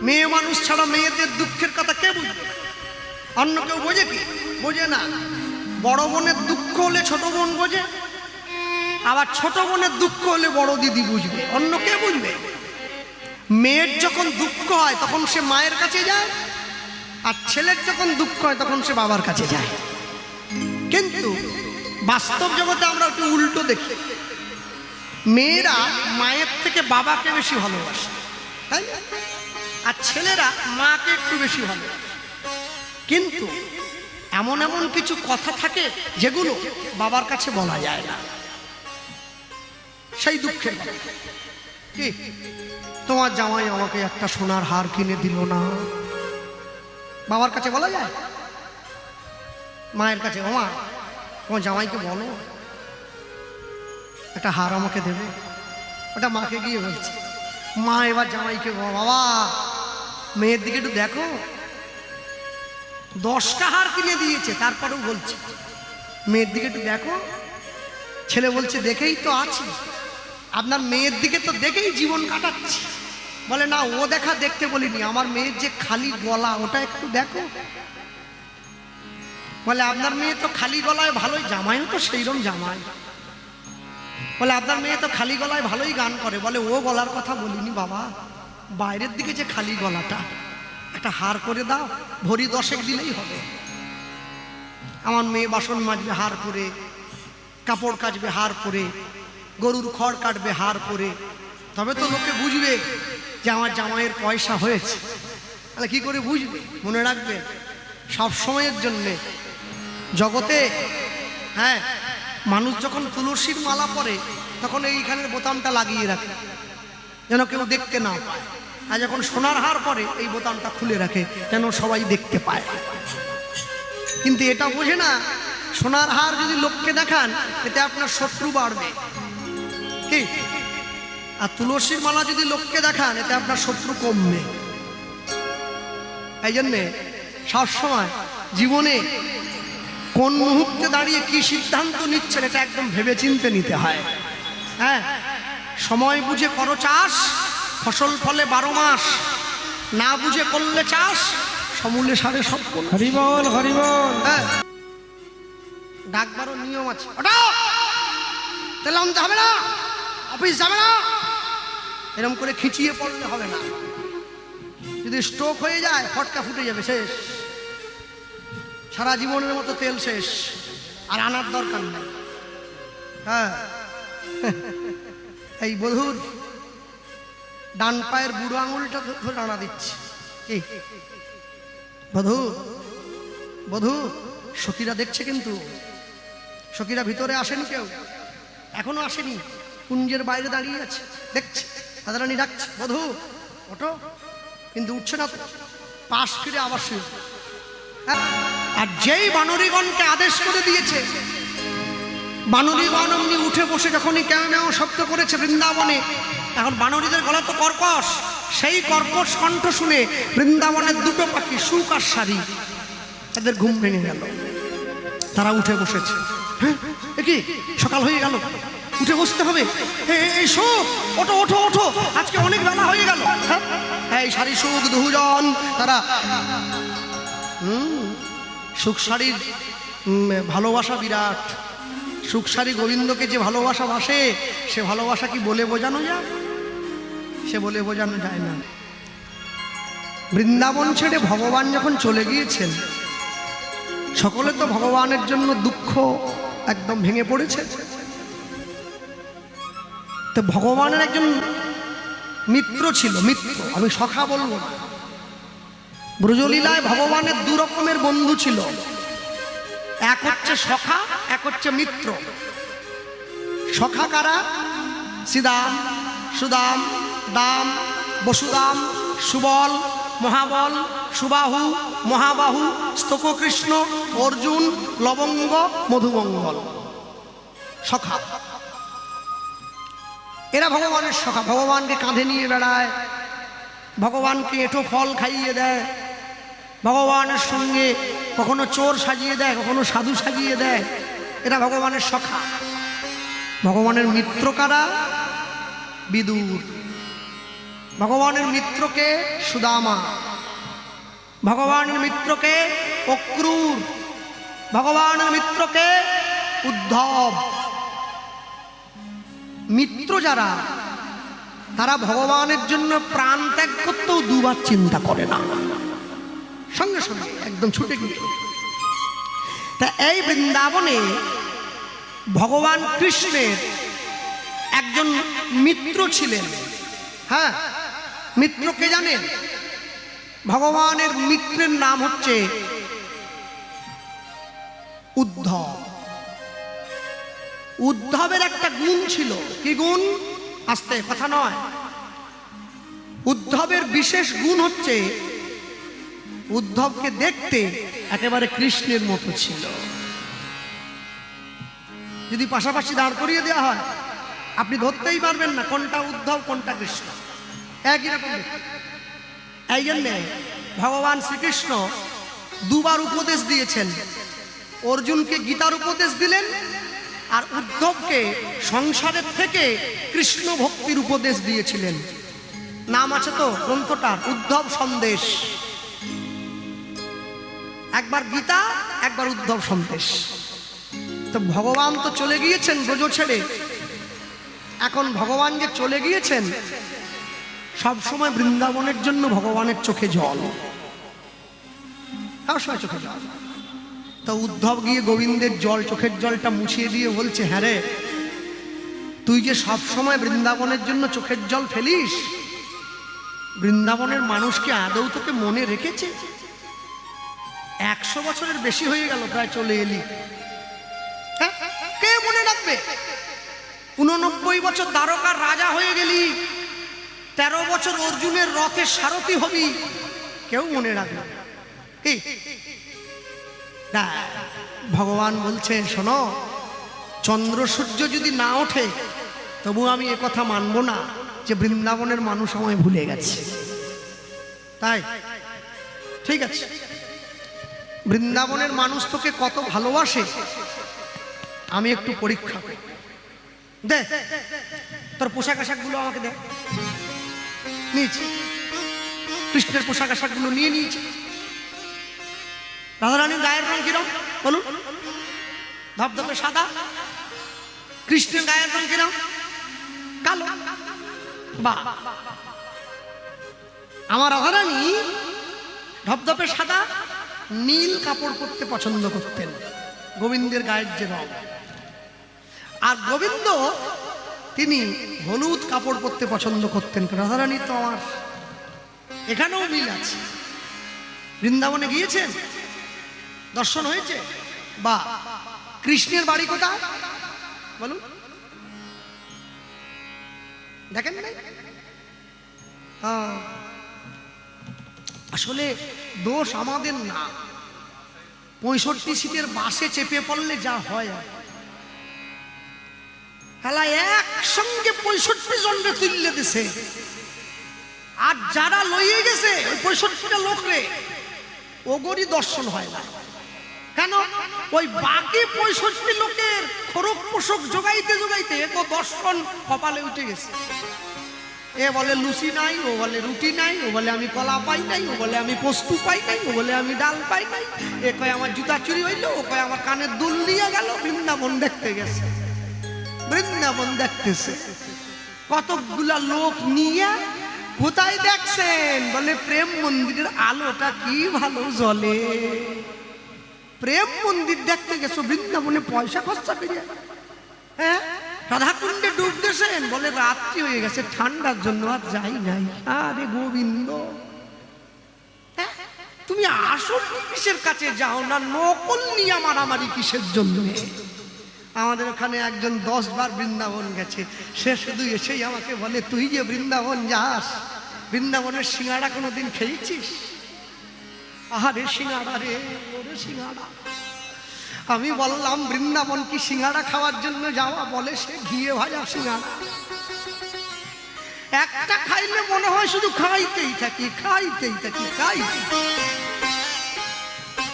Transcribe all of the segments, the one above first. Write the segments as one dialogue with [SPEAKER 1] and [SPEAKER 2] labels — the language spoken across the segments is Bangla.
[SPEAKER 1] মেয়ে মানুষ ছাড়া মেয়েদের দুঃখের কথা কে বুঝবে? অন্য কেউ বোঝে কি? বোঝে না। বড় বোনের দুঃখ হলে ছোট বোন বোঝে, আবার ছোট বোনের দুঃখ হলে বড় দিদি বুঝবে, অন্য কে বুঝবে? মেয়ের যখন দুঃখ হয় তখন সে মায়ের কাছে যায়, আর ছেলের যখন দুঃখ হয় তখন সে বাবার কাছে যায়। কিন্তু বাস্তব জগতে আমরা একটু উল্টো দেখি, মেয়েরা মায়ের থেকে বাবাকে বেশি ভালোবাসে, তাই না? আর ছেলেরা মাকে একটু বেশি ভালোবাসে। কিন্তু এমন এমন কিছু কথা থাকে যেগুলো বাবার কাছে বলা যায় না, সেই দুঃখের কথা। কি, তোমার জামাই আমাকে একটা সোনার হার কিনে দিল না, বাবার কাছে বলা যায়? মায়ের কাছে, ওমা তোমার জামাইকে বলো একটা হার আমাকে দেবে, ওটা মাকে গিয়ে বলছে। মা এবার জামাইকে, বাবা মেয়ের দিকে একটু দেখো, 10টা হার কিনে দিয়েছে, তারপরেও বলছে মেয়ের দিকে একটু দেখো। ছেলে বলছে দেখেই তো আছি, আপনার মেয়ের দিকে তো দেখেই জীবন কাটাচ্ছি। বলে না, ও দেখা দেখতে বলিনি, আমার মেয়ের যে খালি গলা ওটা একটু দেখো। বলে আপনার মেয়ে তো খালি গলায় ভালোই, জামাইও তো সেইরকম জামাই। বলে আপনার মেয়ে তো খালি গলায় ভালোই গান করে। বলে ও গলার কথা বলিনি বাবা, বাইরের দিকে যে খালি গলাটা, একটা হার করে দাও, ভরি 10 দিলেই হবে। আমার মেয়ে বাসন মাজবে হার পরে, কাপড় কাচবে হার পরে, গরুর খড় কাটবে হার পরে, তবে তো লোকে বুঝবে যে আমার জামাইয়ের পয়সা হয়েছে। তাহলে কি করে বুঝবে? মনে রাখবে, সব সময়ের জন্যে জগতে, হ্যাঁ, মানুষ যখন তুলসীর মালা পরে তখন এইখানের বোতামটা লাগিয়ে রাখে যেন কেউ দেখতে না পায়, আর যখন সোনার হার পরে এই বোতামটা খুলে রাখে যেন সবাই দেখতে পায়। কিন্তু এটা বোঝে না, সোনার হার যদি লোককে দেখান এতে আপনার শত্রু বাড়বে, কি? আর তুলসীর মালা যদি লোককে দেখান এতে আপনার শত্রু কমবে। এই জন্যে সবসময় জীবনে কোন মুহূর্তে দাঁড়িয়ে কি সিদ্ধান্ত নিচ্ছেন এটা একদম ভেবে চিন্তে নিতে হয়। হ্যাঁ, সময় বুঝে করো চাষ, ফসল ফলে 12 মাস, না বুঝে করলে চাষ সমূলে সারে সব।
[SPEAKER 2] হরি বল, হরি বল।
[SPEAKER 1] হ্যাঁ, ডাকবারও নিয়ম আছে। তেল আনতে হবে না, অফিস যাবে না, এরকম করে খিচিয়ে পড়লে হবে না। যদি স্ট্রোক হয়ে যায় ফটকা ফুটে যাবে, শেষ, সারা জীবনের মতো তেল শেষ, আর আনার দরকার নেই। হ্যাঁ, এই বধূর ডান পায়ের বুড়ো আঙুলটা ধরে আনা দিচ্ছে। কি বধূ, বধূ সখীরা দেখছে, কিন্তু সখীরা ভিতরে আসেনি, কেউ এখনো আসেনি, কুঞ্জের বাইরে দাঁড়িয়ে আছে, দেখছে। রাধারানী ডাকছে, বধূ ওঠো, কিন্তু উঠছে না তো, পাশ ফিরে আবার শুয়ে। আর যেই বানরীগণকে আদেশ করে দিয়েছে, বানরীগণ অমনি উঠে বসে যখনই কেউ নেও শব্দ করেছে বৃন্দাবনে, এখন বানরীদের গলা তো কর্কশ, সেই কর্কশ কণ্ঠ শুনে বৃন্দাবনের 2টো পাখি, সুখ আর শাড়ি, তাদের ঘুম ভেঙে গেল। তারা উঠে বসেছে। হ্যাঁ, কি সকাল হয়ে গেল, উঠে বসতে হবে। এই সুখ, ওঠো ওঠো ওঠো, আজকে অনেক বেলা হয়ে গেল। হ্যাঁ, এই শাড়ি সুখ দুজন, তারা সুখ শাড়ির ভালোবাসা বিরাট। সুখ শাড়ি গোবিন্দকে যে ভালোবাসা বাসে, সে ভালোবাসা কি বলে বোঝানো যায়? সে বলে বোঝানো যায় না। বৃন্দাবন ছেড়ে ভগবান যখন চলে গিয়েছেন, সকলে তো ভগবানের জন্য দুঃখ একদম ভেঙে পড়েছে। তো ভগবানের একজন মিত্র ছিল, মিত্র, আমি সখা বলবো না। ব্রজলীলায় ভগবানের 2 রকমের বন্ধু ছিল, এক হচ্ছে সখা, এক হচ্ছে মিত্র। সখা কারা? শ্রীদাম, সুদাম, দাম, বসুদাম, সুবল, মহাবল, সুবাহু, মহাবাহু, স্তোককৃষ্ণ, অর্জুন, লবঙ্গ, মধুমঙ্গল, সখা। এরা ভগবানের সখা, ভগবানকে কাঁধে নিয়ে বেড়ায়, ভগবানকে এঁঠো ফল খাইয়ে দেয়, ভগবানের সঙ্গে কখনো চোর সাজিয়ে দেয়, কখনো সাধু সাজিয়ে দেয়। এরা ভগবানের সখা। ভগবানের মিত্র কারা? বিদুর। ভগবানের মিত্রকে সুদামা, ভগবানের মিত্রকে অক্রূর, ভগবানের মিত্রকে উদ্ধব। মিত্র যারা, তারা ভগবানের জন্য প্রাণ ত্যাগ করতেও দুবার চিন্তা করে না, সঙ্গে সঙ্গে একদম ছুটে গিয়ে। তা এই বৃন্দাবনে ভগবান কৃষ্ণের একজন মিত্র ছিলেন। হ্যাঁ, মিত্রকে জানেন? ভগবানের মিত্রের নাম হচ্ছে উদ্ধব। উদ্ধবের একটা গুণ ছিল। কি গুণ? আস্তে, কথা নয়। উদ্ধবের বিশেষ গুণ হচ্ছে উদ্ধবকে দেখতে একেবারে কৃষ্ণের মতো ছিল। যদি পাশাপাশি দাঁড় করিয়ে দেওয়া হয়, আপনি ধরতেই পারবেন না কোনটা উদ্ধব কোনটা কৃষ্ণ, একই রকম। এই জন্যে ভগবান শ্রীকৃষ্ণ দুবার উপদেশ দিয়েছেন। অর্জুনকে গীতার উপদেশ দিলেন, আর উদ্ধবকে সংসারের থেকে কৃষ্ণ ভক্তির উপদেশ দিয়েছিলেন। নাম আছে তো গ্রন্থটার, উদ্ধব সন্দেশ। একবার গীতা, একবার উদ্ধব সন্দেশ। তো ভগবান তো চলে গিয়েছেন ব্রজ ছেড়ে। এখন ভগবান যে চলে গিয়েছেন, সব সময় বৃন্দাবনের জন্য ভগবানের চোখে জল, সব সময় চোখে জল। তো উদ্ধব গিয়ে গোবিন্দের জল, চোখের জলটা মুছিয়ে দিয়ে বলছে, হ্যাঁ রে, তুই যে সব সময় বৃন্দাবনের জন্য চোখের জল ফেলিস, বৃন্দাবনের মানুষকে আদৌ তোকে মনে রেখেছে? 100 বছরের বেশি হয়ে গেল, প্রায় চলে এলি, হ্যাঁ, কে মনে রাখবে? 89 বছর দ্বারকার রাজা হয়ে গেলি, 13 বছর অর্জুনের রথের সারথি হবি, কেউ মনে রাখবে কি? না, ভগবান বলছে, শোনো, চন্দ্র সূর্য যদি না ওঠে তবু আমি একথা মানব না যে বৃন্দাবনের মানুষ আমায় ভুলে গেছে। তাই ঠিক আছে, বৃন্দাবনের মানুষ তোকে কত ভালোবাসে আমি একটু পরীক্ষা করি। দে তোর পোশাক আশাক গুলো আমাকে দে। নিয়েছি, কৃষ্ণের পোশাক আশাক গুলো নিয়ে নিয়েছি। রাধারানীর গায়ের রং কিরম বলুন? ধবধবে সাদা। কৃষ্ণের গায়ের রং কিরম? কালো। বাহ, আমার রাধারানী ধবধবে সাদা, নীল কাপড় পরতে পছন্দ করতেন, গোবিন্দের গায়ের যে রং। আর গোবিন্দ তিনি হলুদ কাপড় পরতে পছন্দ করতেন। রাধারানী তো আমার এখানেও মিল আছে। বৃন্দাবনে গিয়েছেন, দর্শন হয়েছে? বা কৃষ্ণের বাড়ি কোথায় বলুন? দেখেন নাই? আসলে দোষ আমাদের না, 65 সিটের বাসে চেপে পড়লে যা হয়, খেলা একসঙ্গে 65 জনরে তুললে দিছে, আর যারা লইয়ে গেছে ওই 65টা লোক রে, ওগরই দর্শন হয় না। কেন? ওই বাকি 65 লোকের খরক পোষক জোগাইতে জোগাইতে তো দর্শন কপালে উঠে গেছে। এ বলে লুচি নাই, ও বলে রুটি নাই, ও বলে আমি কলা পাই নাই, ও বলে আমি পোস্তু পাই নাই, ও বলে আমি ডাল পাই নাই, এ কয় আমার জুতা চুরি হইলো, ও কয় আমার কানের দুল নিয়ে গেল। বৃন্দাবন দেখতে গেছে, বৃন্দাবন দেখতেছে। কতগুলা লোক নিয়ে কোথায় দেখছেন? বলে প্রেম মন্দিরের আলোটা কি ভালো জ্বলে। প্রেম মন্দির দেখতে গেছো বৃন্দাবনে পয়সা খরচা করে? হ্যাঁ, রাধাকুণ্ডে ডুব দিয়েছেন? বলে রাত্রি হয়ে গেছে, ঠান্ডার জন্য আর যাই নাই। আরে গোবিন্দ, তুমি আসল কিসের কাছে যাও না, নকল নিয়ে মারামারি কিসের জন্য? আমাদের ওখানে একজন 10 বার বৃন্দাবন গেছে, সে শুধু এসেই আমাকে বলে, তুই যে বৃন্দাবন যাস, বৃন্দাবনের সিঙ্গাড়া কোনোদিন খেয়েছিস? আহারে সিঙ্গাড়া রে, ওরে সিঙ্গাড়া। আমি বললাম, বৃন্দাবন কি সিঙ্গাড়া খাওয়ার জন্য যাওয়া? বলে সে ঘিয়ে ভাজা সিঙ্গাড়া, একটা খাইলে মনে হয় শুধু খাইতেই থাকি, খাইতেই থাকি, খাইতেই।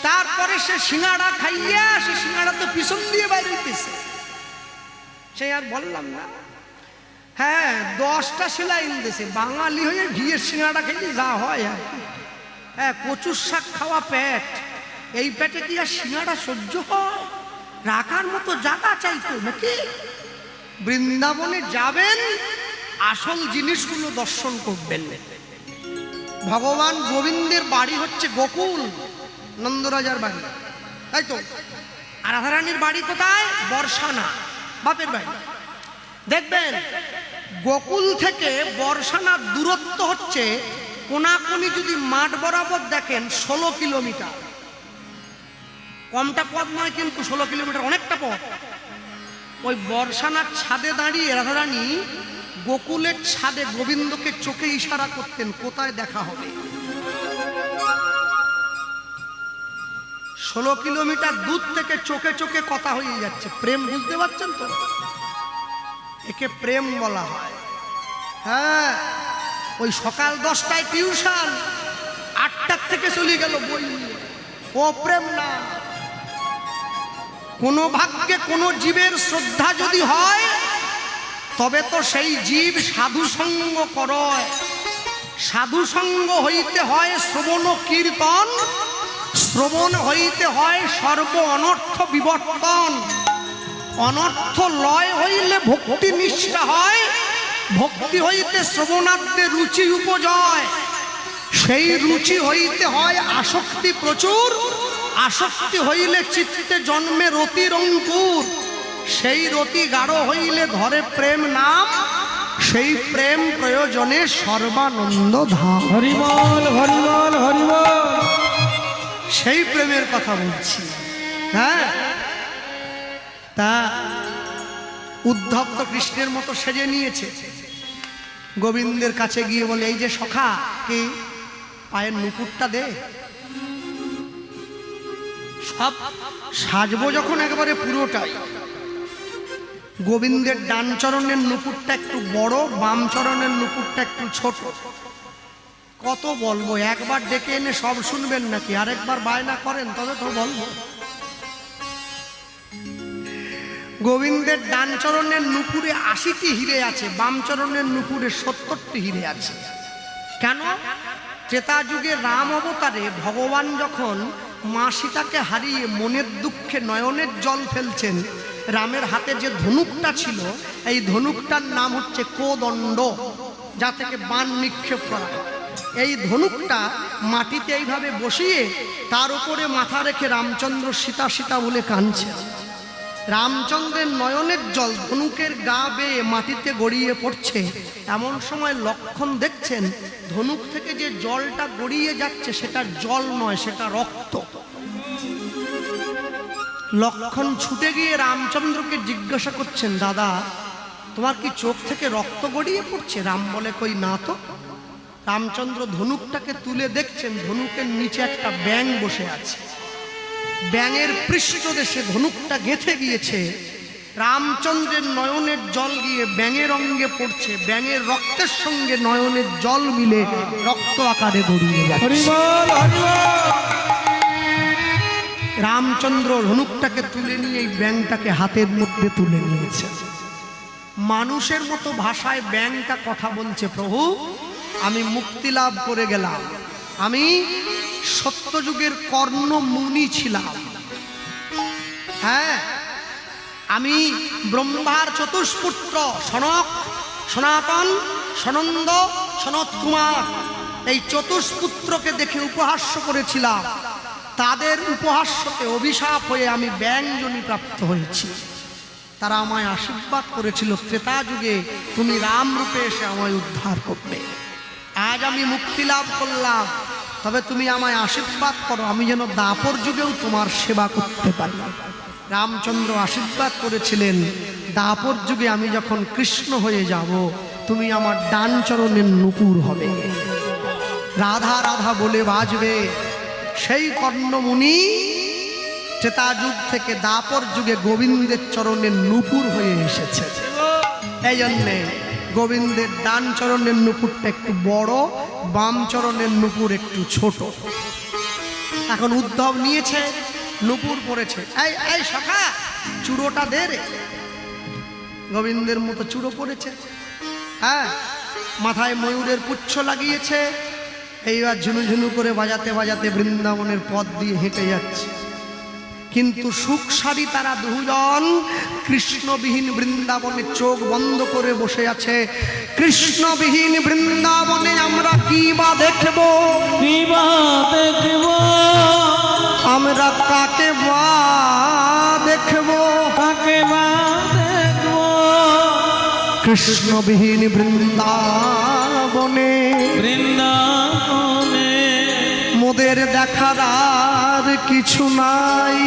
[SPEAKER 1] তারপরে সে সিঙ্গাড়া খাইয়া, সে সিঙ্গাড়া তো পিছন দিয়ে বাইরে দিতেছে, সে আর বললাম না। হ্যাঁ 10টা সেলাইন দেশে বাঙালি হয়ে ঘিয়ের সিঙ্গাড়া খেলে যা হয় আর কি। হ্যাঁ কচুর শাক খাওয়া পেট, এই পেটে কি আর সিঙ্গাড়া সহ্য হয়? রাখার মতো জায়গা চাইতো নাকি? বৃন্দাবনে যাবেন, আসল জিনিসগুলো দর্শন করবেন। ভগবান গোবিন্দের বাড়ি হচ্ছে গোকুল, নন্দরাজার বাড়ি, তাই তো। আর রাধারানীর বাড়ি কোথায়? বর্ষানা, বাপের বাড়ি। দেখবেন গোকুল থেকে বর্ষানার দূরত্ব হচ্ছে কোনাকুনি যদি মাঠ বরাবর দেখেন 16 কিলোমিটার। কমটা পথ নয় কিন্তু 16 কিলোমিটার অনেকটা পথ। ওই বর্ষানার ছাদে দাঁড়িয়ে রাধারানী গোকুলের ছাদে গোবিন্দকে চোখে ইশারা করতেন কোথায় দেখা হবে। 16 কিলোমিটার দূর থেকে চোখে চোখে কথা হয়ে যাচ্ছে। প্রেম বুঝতে পারছেন তো? একে প্রেম বলা হয়। হ্যাঁ ওই সকাল 10টায় টিউশন, 8টার থেকে চলে গেল বই নিয়ে, ও প্রেম না। কোন ভাগ্যে কোন জীবের শ্রদ্ধা যদি হয় তবে তো সেই জীব সাধু সঙ্গ করয়। সাধু সঙ্গ হইতে হয় শ্রবণ কীর্তন, শ্রবণ হইতে হয় সর্ব অনর্থ বিবর্তন। অনর্থ লয় হইলে ভক্তি নিষ্ঠা হয়, ভক্তি হইতে শ্রবণার্থে রুচি উপজয়। সেই রুচি হইতে হয় আসক্তি প্রচুর, আসক্তি হইলে চিত্তে জন্মে রতির অঙ্কুর। সেই রতি গাঢ় হইলে ধরে প্রেম নাম, সেই প্রেম প্রয়োজনে সর্বানন্দ ধাম।
[SPEAKER 2] হরিবল হরিবল হরিবল।
[SPEAKER 1] সেই প্রেমের কথা বলছি। হ্যাঁ তা উদ্ধব তো কৃষ্ণের মতো সেজে নিয়েছে। গোবিন্দের কাছে গিয়ে বলে, এই যে সখা, কি পায়ের নুপুরটা দে। সব সাজবো যখন একবারে পুরোটাই। গোবিন্দের ডান চরণের নুপুরটা একটু বড়, বাম চরণের নুপুরটা একটু ছোট। কত বলবো, একবার ডেকে এনে সব শুনবেন নাকি? আরেকবার বায়না করেন তবে তো বলবো। গোবিন্দের ডান চরণের নুপুরে 80টি হিরে আছে, বাম চরণের নুপুরে 70টি হিরে আছে। কেন? ত্রেতা যুগে রাম অবতারে ভগবান যখন মা সীতাকে হারিয়ে মনের দুঃখে নয়নের জল ফেলছেন, রামের হাতে যে ধনুকটা ছিল, এই ধনুকটার নাম হচ্ছে কোদণ্ড, যা থেকে বাণ নিক্ষেপ করা হয়। এই ধনুকটা মাটিতে এইভাবে বসিয়ে তার উপরে মাথা রেখে রামচন্দ্র সীতা সীতা বলে কাঁদছে। রামচন্দ্রের নয়নের জল ধনুকের গা বেয়ে মাটিতে গড়িয়ে পড়ছে। এমন সময় লক্ষণ দেখছেন ধনুক থেকে যে জলটা গড়িয়ে যাচ্ছে সেটা জল নয়, সেটা রক্ত। লক্ষণ ছুটে গিয়ে রামচন্দ্রকে জিজ্ঞাসা করছেন, দাদা তোমার কি চোখ থেকে রক্ত গড়িয়ে পড়ছে? রাম বলে, কই না তো। রামচন্দ্র ধনুকটাকে তুলে দেখছেন ধনুকের নিচে একটা ব্যাঙ বসে আছে। ব্যাঙের পৃষ্ঠদেশে ধনুকটা গেঁথে গিয়েছে। রামচন্দ্রের নয়নের জল গিয়ে ব্যাঙের অঙ্গে পড়ছে, ব্যাঙের রক্তের সঙ্গে নয়নের জল মিলে রক্ত আকারে গড়িয়ে যাচ্ছে। রামচন্দ্র ধনুকটাকে তুলে নিয়ে এই ব্যাঙটাকে হাতের মধ্যে তুলে নিয়েছে। মানুষের মতো ভাষায় ব্যাঙটা কথা বলছে, প্রভু আমি মুক্তি লাভ করে গেলাম, আমি সত্যযুগের কর্ণ মুনি ছিলাম। হ্যাঁ আমি ব্রহ্মার চতুষ্পুত্র সনক, সনাতন, সনন্দ, সনত কুমার, এই চতুষ্পুত্রকে দেখে উপহাস্য করেছিলাম। তাদের উপহাস্যতে অভিশাপ হয়ে আমি ব্যাঙজনী প্রাপ্ত হয়েছি। তারা আমায় আশীর্বাদ করেছিল ত্রেতা যুগে তুমি রাম রূপে এসে আমায় উদ্ধার করবে। আজ আমি মুক্তি লাভ করলাম, তবে তুমি আমায় আশীর্বাদ করো আমি যেন দাপর যুগেও তোমার সেবা করতে পারি। রামচন্দ্র আশীর্বাদ করেছিলেন, দাপর যুগে আমি যখন কৃষ্ণ হয়ে যাব তুমি আমার ডান চরণের নুপুর হবে। রাধা রাধা বলে বাজবে। সেই কর্ণমুনি ত্রেতা যুগ থেকে দাপর যুগে গোবিন্দের চরণের নুপুর হয়ে এসেছে। এই জন্যে গোবিন্দের ডান চরণের নুপুরটা একটু বড়, বাম চরণের নুপুর একটু ছোট। এখন উদ্ধব নিয়েছে, নুপুর পড়েছে। এই এই সখা চূড়োটা দে রে। গোবিন্দের মতো চূড়ো পড়েছে। হ্যাঁ, মাথায় ময়ূরের পুচ্ছ লাগিয়েছে, এইবার ঝুনুঝুনু করে বাজাতে বাজাতে বৃন্দাবনের পথ দিয়ে হেঁটে যাচ্ছে। কিন্তু সুখ সারি তারা দুজন কৃষ্ণবিহীন বৃন্দাবনে চোখ বন্ধ করে বসে আছে। কৃষ্ণবিহীন বৃন্দাবনে আমরা কি বা দেখব, আমরা কাকে বা দেখব, কৃষ্ণবিহীন বৃন্দাবনে মোদের দেখার আর কিছু নাই,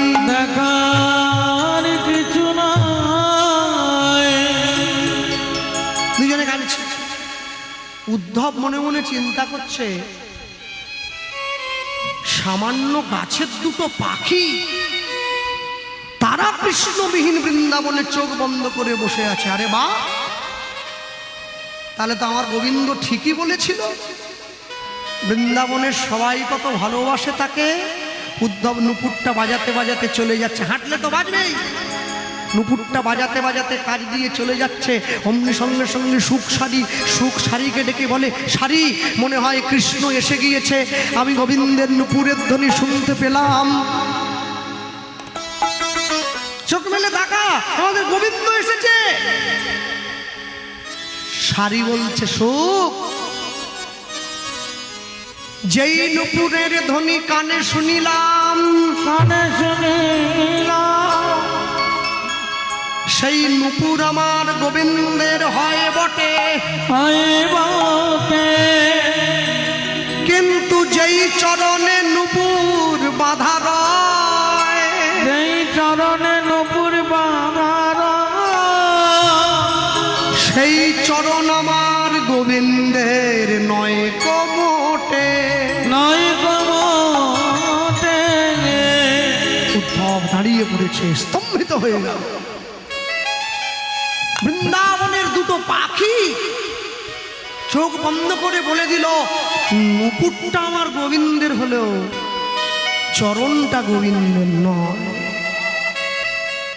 [SPEAKER 1] দুজনে গাইছে। উদ্ধব মনে মনে চিন্তা করছে, সামান্য গাছের দুটো পাখি তারা কৃষ্ণবিহীন বৃন্দাবনে চোখ বন্ধ করে বসে আছে। আরে বা, তাহলে তো আমার গোবিন্দ ঠিকই বলেছিল, বৃন্দাবনের সবাই কত ভালোবাসে তাকে। উদ্ধব নুপুরটা বাজাতে বাজাতে চলে যাচ্ছে, হাঁটলে তো বাজবেই, নুপুরটা বাজাতে বাজাতে কাজ দিয়ে চলে যাচ্ছে। অমনি সঙ্গে সঙ্গে সুখ সারিকে ডেকে বলে, সারি, মনে হয় কৃষ্ণ এসে গিয়েছে, আমি গোবিন্দের নুপুরের ধ্বনি শুনতে পেলাম। চোখ মেলে তাকা, আমাদের গোবিন্দ এসেছে। সারি বলছে, সুখ, যেই নুপুরের ধ্বনি কানে শুনিলাম, সেই নুপুর আমার গোবিন্দের হয় বটে, কিন্তু যেই চরণে নুপুর বাঁধা রয়, সেই চরণ আমার গোবিন্দের নয় কমোটে। উদ্ধব দাঁড়িয়ে পড়েছে, স্তম্ভিত হয়ে গেল। বৃন্দাবনের দুটো পাখি চোখ বন্ধ করে বলে দিল, মুকুটটা আমার গোবিন্দের হলেও চরণটা গোবিন্দের নয়।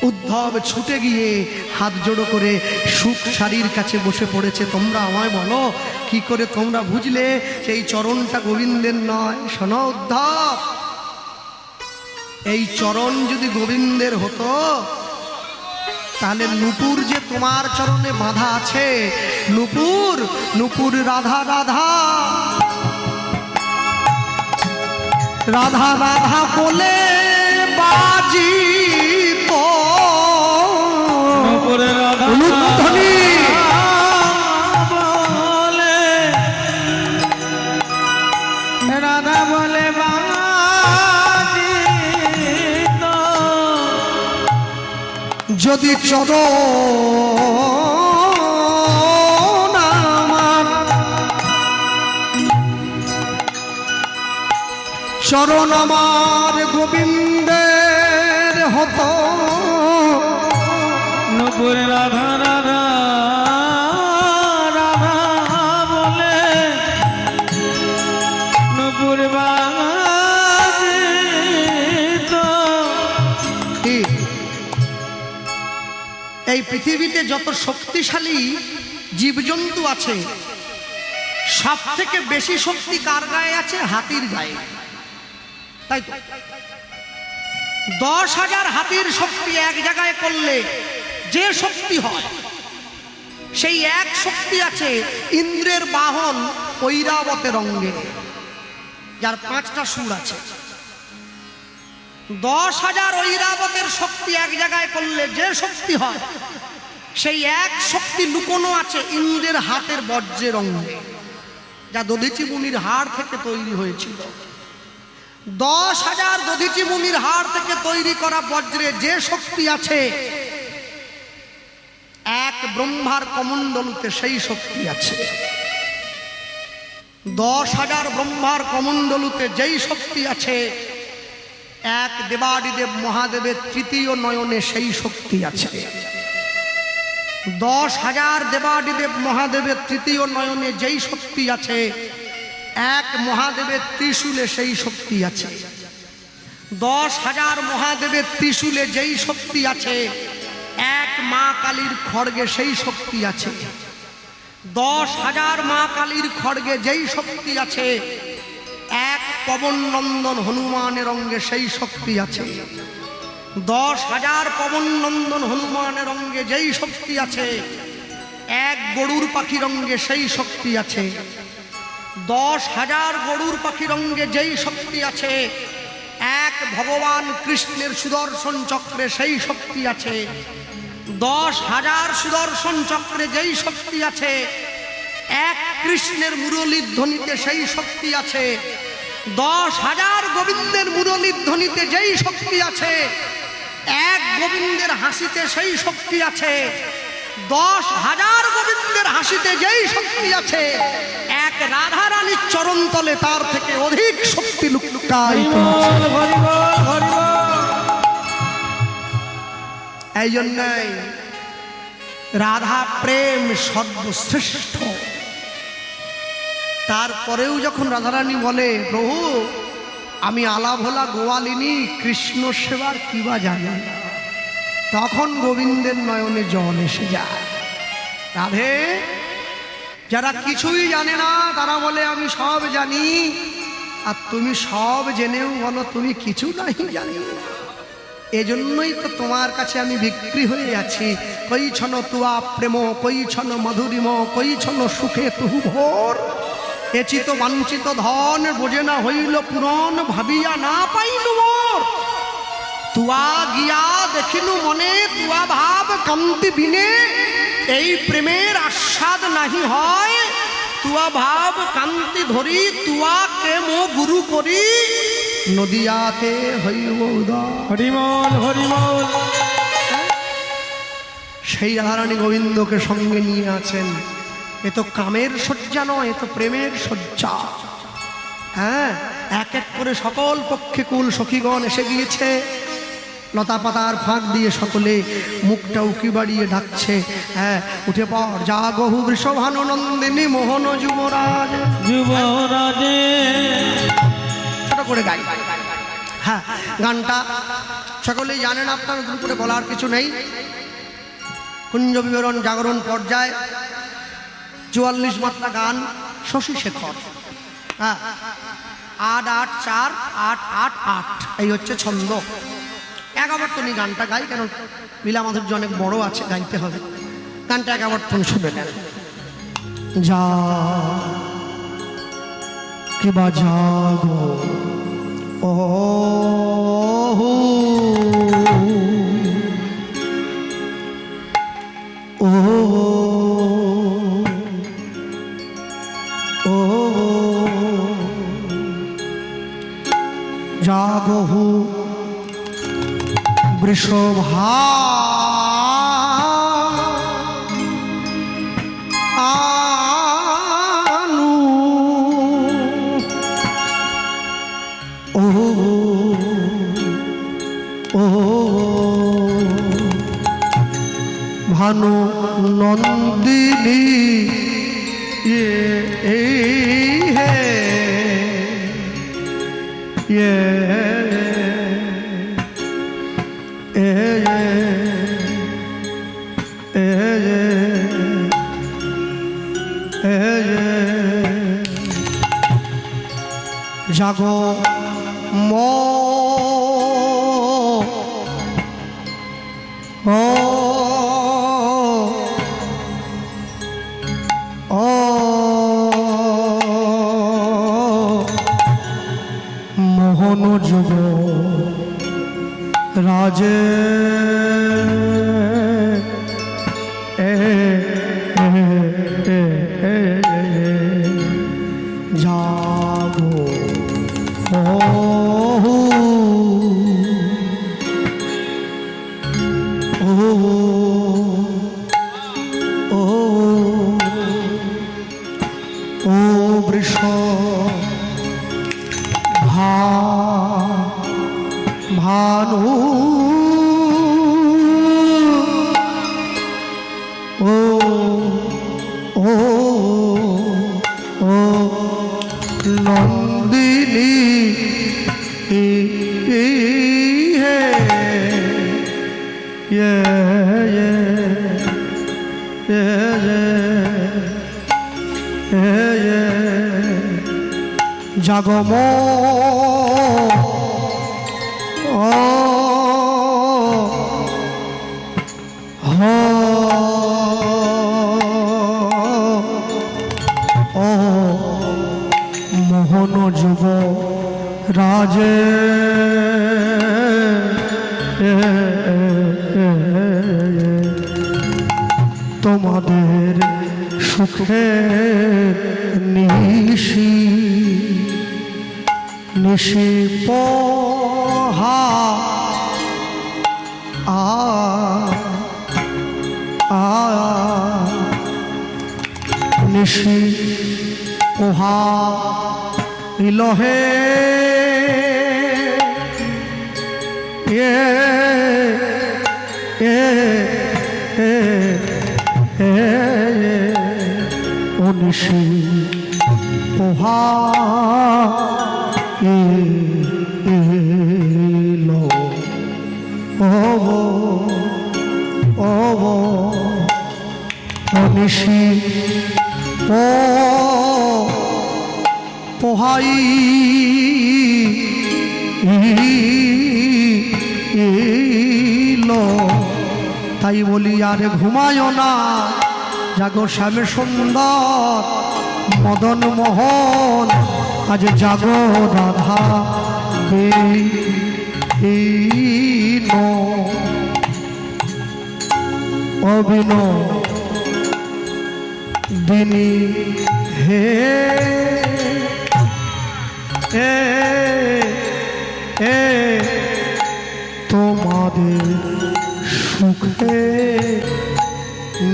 [SPEAKER 1] উদ্ধব ছুটে গিয়ে হাত জোড়ো করে সুখ সারির কাছে বসে পড়েছে। তোমরা আমায় বলো, কি করে তোমরা বুঝলে সেই চরণটা গোবিন্দের নয়? শোনো উদ্ধব, এই চরণ যদি গোবিন্দের হতো, তাহলে নুপুর যে তোমার চরণে বাঁধা আছে, নুপুর রাধা রাধা রাধা রাধা বলে বাজি তো ধ্বনি
[SPEAKER 2] রাধা বলে
[SPEAKER 1] যদি চরণ আমার, চরণ আমার গোবিন্দের হতো,
[SPEAKER 2] নুপুর রাধা রাধা রাধা বলে নুপুর বাজিত।
[SPEAKER 1] এই পৃথিবীতে যত শক্তিশালী জীবজন্তু আছে, সব থেকে বেশি শক্তি কার গায়ে আছে? হাতির গায়ে, তাই তো? 10,000 হাতির শক্তি এক জায়গায় করলে যে শক্তি হয়, সেই এক শক্তি আছে ইন্দ্রের বাহন ঐরাবতের অঙ্গে, যার 5টা সুর আছে। 10,000 ঐরাবতের শক্তি এক জায়গায় করলে যে শক্তি হয়, সেই এক শক্তি লুকোনো আছে ইন্দ্রের হাতের বজ্রের অঙ্গে, যা দধিচি মুনির হাড় থেকে তৈরি হয়েছিল। 10,000 দধিচি মুনির হাড় থেকে তৈরি করা বজ্রে যে শক্তি আছে, এক ব্রহ্মার কমণ্ডলুতে সেই শক্তি আছে। 10,000 ব্রহ্মার কমণ্ডলুতে যেই শক্তি আছে, এক দেবাদিদেব মহাদেবের তৃতীয় নয়নে সেই শক্তি আছে। 10,000 দেবাদিদেব মহাদেবের তৃতীয় নয়নে যেই শক্তি আছে, এক মহাদেবের ত্রিশূলে সেই শক্তি আছে। 10,000 মহাদেবের ত্রিশূলে যেই শক্তি আছে, এক মা কালীর খড়গে সেই শক্তি আছে। 10,000 মা কালীর খড়গে যেই শক্তি আছে, এক পবন নন্দন হনুমানের অঙ্গে সেই শক্তি আছে। 10,000 পবন নন্দন হনুমানের অঙ্গে যেই শক্তি আছে, এক গরুর পাখির অঙ্গে সেই শক্তি আছে। 10,000 গরুর পাখির অঙ্গে যেই শক্তি আছে, এক ভগবান কৃষ্ণের সুদর্শন চক্রে সেই শক্তি আছে। 10,000 সুদর্শন চক্রে যেই শক্তি আছে, এক কৃষ্ণের মুরলীর ধ্বনিতে সেই শক্তি আছে। 10,000 গোবিন্দের মুরলীর ধ্বনিতে যেই শক্তি আছে, এক গোবিন্দের হাসিতে সেই শক্তি আছে। 10,000 গোবিন্দের হাসিতে যেই শক্তি আছে, এক রাধা রানীর চরণতলে তার থেকে অধিক শক্তি লুকায়িত আছে। এই জন্যই রাধা প্রেম সর্বশ্রেষ্ঠ। তারপরেও যখন রাধারানী বলে, প্রভু আমি আলাভোলা গোয়ালিনী, কৃষ্ণ সেবার কিবা জানি, তখন গোবিন্দের নয়নে জল এসে যায়। রাধে, যারা কিছুই জানে না তারা বলে আমি সব জানি, আর তুমি সব জেনেও বলো তুমি কিছু নাই জানি। এজন্যই তো তোমার কাছে আমি বিক্রি হয়ে আছি। কই ছন তুয়া প্রেম, কই ছন মধুরিম, কই ছন সুখে তুহু ভোর। এচিত বাঞ্ছিত ধন বোঝে না হইল পুরন, ভাবিয়া না পাইলু মোর। তুয়া গিয়া দেখিনু মনে, তুয়া ভাব কান্তি বিনে, এই প্রেমের আস্বাদ নাহি হয়। তুয়া ভাব কান্তি ধরি, তুয়া কে মো গুরু করি, নদিয়াতে হইব উদয়।
[SPEAKER 2] হরিমল হরিমল।
[SPEAKER 1] সেই রাধারানী গোবিন্দকে সঙ্গে নিয়ে আছেন। এ তো কামের শয্যা নয়, এ তো প্রেমের শয্যা। হ্যাঁ, এক এক করে সকল পক্ষে কুল সখীগণ এসে গিয়েছে। লতা পাতার ফাঁক দিয়ে সকলে মুখটা উকি বাড়িয়ে ডাকছে, হ্যাঁ উঠে পড় জাগহু বৃষভানু নন্দিনী মোহন যুবরাজ।
[SPEAKER 2] যুবরাজে
[SPEAKER 1] ছোট করে গাই। হ্যাঁ, গানটা সকলেই জানেন, আপনার নতুন করে বলার কিছু নেই। কুঞ্জ বিবরণ জাগরণ পর্যায় 44 মাত্রা গান, শশী শেখর। হ্যাঁ, 8-8-4-8-8-8 এই হচ্ছে ছন্দ। একাবর্তনী গানটা গাই, কেন লীলা মাধুর্য অনেক বড় আছে, গাইতে হবে। গানটা একাবর্তন শুনে নেন। যা কিবা জাগো ও ও ও জাগহু বৃষভা আনু ও ও ভানু নন্দিনী জাগো মো ও ও মোহন যুব রাজে জাগো ও বৃষ ভানু ও ও ও নন্দিনী জাগম মোহন যুব রাজে তোমাদের সুখে নিশি নিশি পোহা নিশি পোহা ইলহে নিশি পোহা ইলো নিশি পোহাই তাই বলি আরে ঘুমায়ও না, জাগো শ্যামে সুন্দর মদন মোহন, আজ জাগো রাধা অবিন দিনী হে তোমাদের সুখে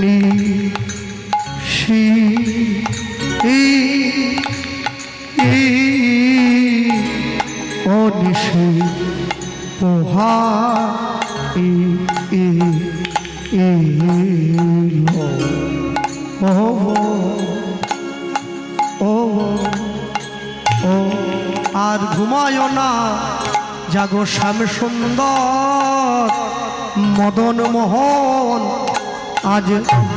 [SPEAKER 1] নিশি নিশি পোহা আর ঘুমায় না, জাগো শ্যাম সুন্দর মদন মোহন, আজ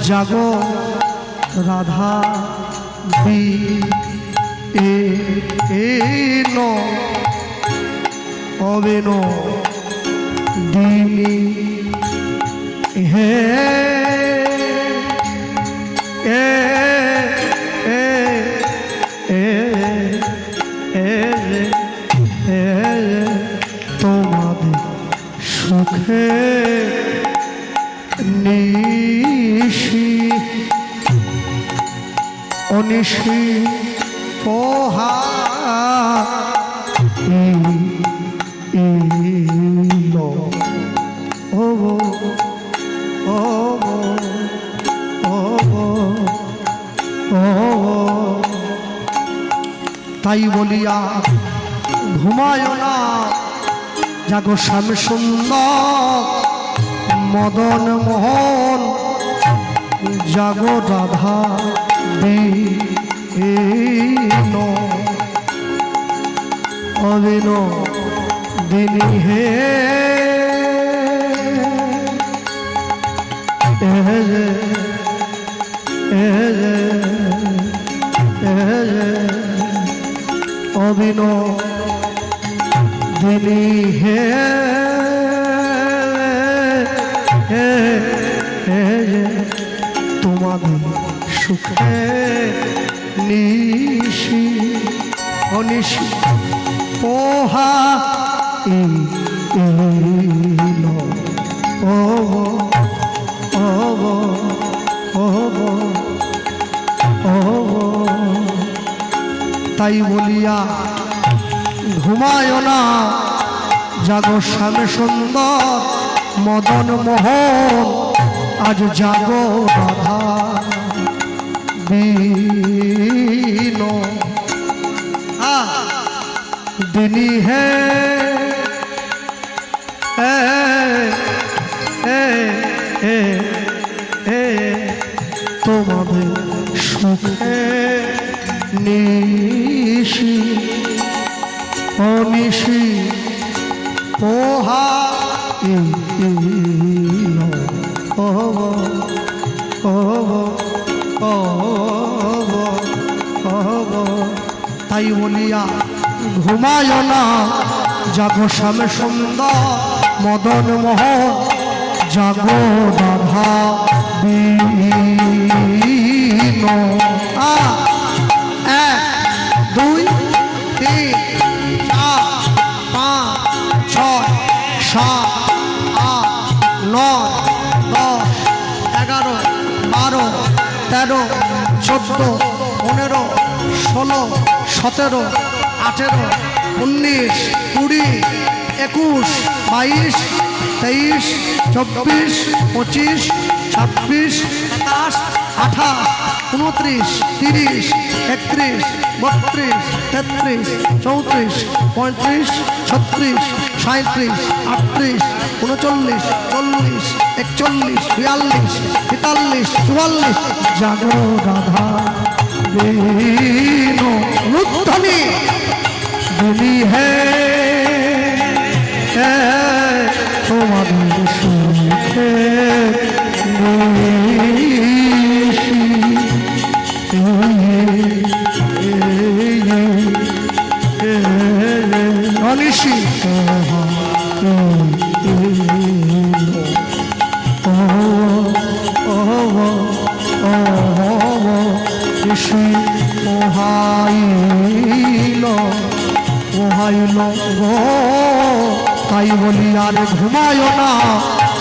[SPEAKER 1] জাগো রাধা অবেন দিনী হে তোমাদের সুখে নিশি অনিশি পোহা তাই বলিয়া ঘুমায় না, জাগো শ্যাম সুন্দর মদন মোহন, জাগো রাধা অবিন দিনী হে অবিন দিনী হে তোমাদের সুখে নিশি অনিশি পোহা তাই বলিয়া ঘুমায় না, জাগো শ্যাম সুন্দর মদন মোহন, আজ জাগো রাধা দিনী হে তোমাদের সুখে নিশি অনিশি পোহা তাই বলিয়া ঘুমায় না জাগো শ্যাম সুন্দর মদন মোহন জাগো রাধা দীন। এক দুই তিন চার পাঁচ ছয় সাত আট নয় 10 11 12 13 14 15 16 17 18 19 20 21 22 23 24 25 26 27 28 29 30 31 32 33 34 35 36 37 38 39 40 41 42 43 44 জাগো রাধা দীন রুদ্ধনি দিনী হে তোমাদের সুখে অনিশি ঋষি মোহাইল মোহাইল গো তাই বলি আর ঘুমায় না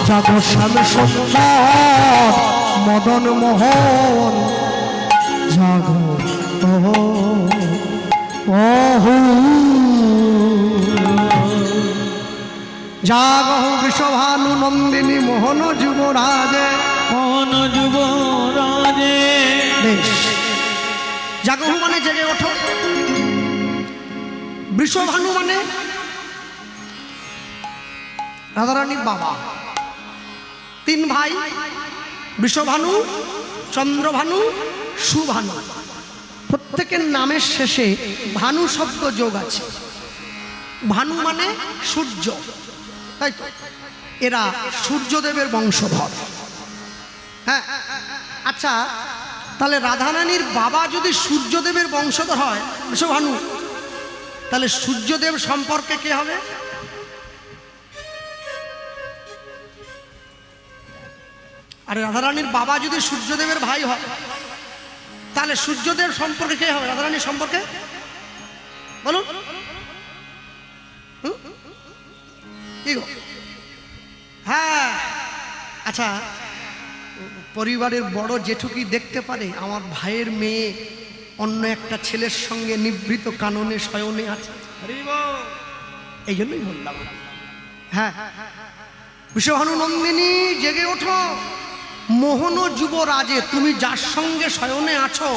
[SPEAKER 1] জাগো শ্যাম সুন্দর মদন মোহন জাগো জাগো বৃষভানু নন্দিনী মোহন যুবরাজে
[SPEAKER 2] মোহন যুবরাজে।
[SPEAKER 1] বেশ, জাগো মানে জেগে ওঠো, বৃষভানু মানে রাধারানীর বাবা। 3 ভাই, বৃষভানু, চন্দ্রভানু, সুভানু। প্রত্যেকের নামের শেষে ভানু শব্দ যোগ আছে। ভানু মানে সূর্য, তাই তো? এরা সূর্যদেবের বংশধর। হ্যাঁ, আচ্ছা, তাহলে রাধারানীর বাবা যদি সূর্যদেবের বংশধর হয় বৃষভানু, তাহলে সূর্যদেব সম্পর্কে কে হবে? আরে রাধারানীর বাবা যদি সূর্যদেবের ভাই হয়, তাহলে সূর্যদেব সম্পর্কে কে হবে রাধারানীর সম্পর্কে? বলুন কি গো? হ্যাঁ, আচ্ছা, পরিবারের বড় জেঠু কি দেখতে পারে আমার ভাইয়ের মেয়ে অন্য একটা ছেলের সঙ্গে নিভৃত কাননে শয়নে আছে? এই জন্যই বললাম। হ্যাঁ, বৃষভানু নন্দিনী জেগে ওঠো, মোহন যুবরাজে, তুমি যার সঙ্গে শয়নে আছো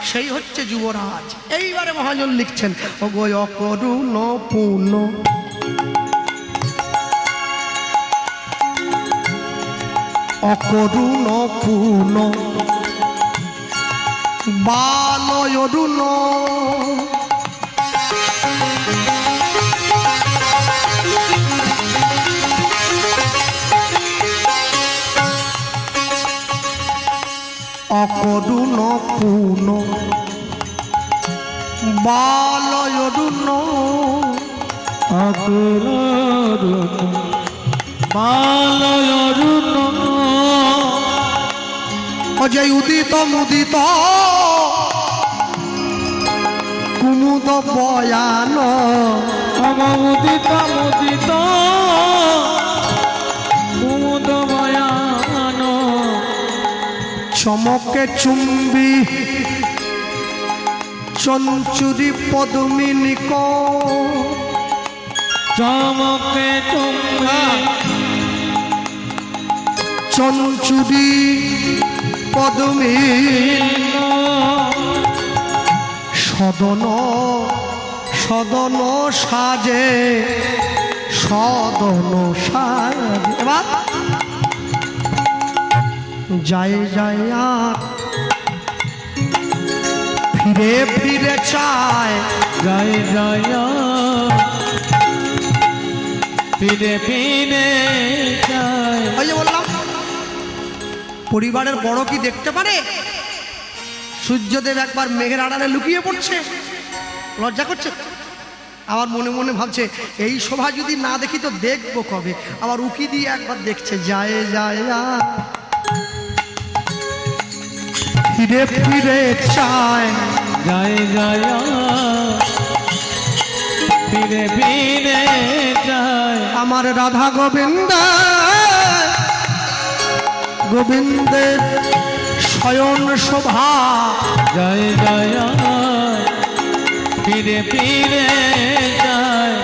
[SPEAKER 1] সেই হচ্ছে যুবরাজ। এইবারে মহাজন লিখছেন অগো অকরুণ পূর্ণ অকরুণ পূর্ণ বালয়রুণ অকরুণ পূর্ণ বালয়রুণ
[SPEAKER 2] অকরুণ বালয়রুণ
[SPEAKER 1] অজয় উদিত মুদিত কুমুদ বয়ান
[SPEAKER 2] মুদিত মুদিত কুমুদ বয়ান
[SPEAKER 1] চমকে চুম্বি চঞ্চুরি পদ্মিনিক
[SPEAKER 2] চমকে চুম্বি
[SPEAKER 1] চঞ্চুরি পদ্মিনীক সদন সদন সাজে সদন সাজে। এবার যায় যায় আর ফিরে ফিরে চায়,
[SPEAKER 2] জয় জয় ফিরে ফিরে যায়।
[SPEAKER 1] ওই যে বললাম, পরিবারের বড় কি দেখতে পারে? সূর্যদেব একবার মেঘের আড়ালে লুকিয়ে পড়ছে, লজ্জা করছে? আবার মনে মনে ভাবছে এই শোভা যদি না দেখি তো দেখবো কবে। আবার উকি দিয়ে একবার দেখছে, যায় যায় ফিরে ফিরে চায়,
[SPEAKER 2] যায় যায় ফিরে ফিরে যায়
[SPEAKER 1] আমার রাধা গোবিন্দ, গোবিন্দের শয়ন শোভা।
[SPEAKER 2] যায় যায় ফিরে ফিরে যায়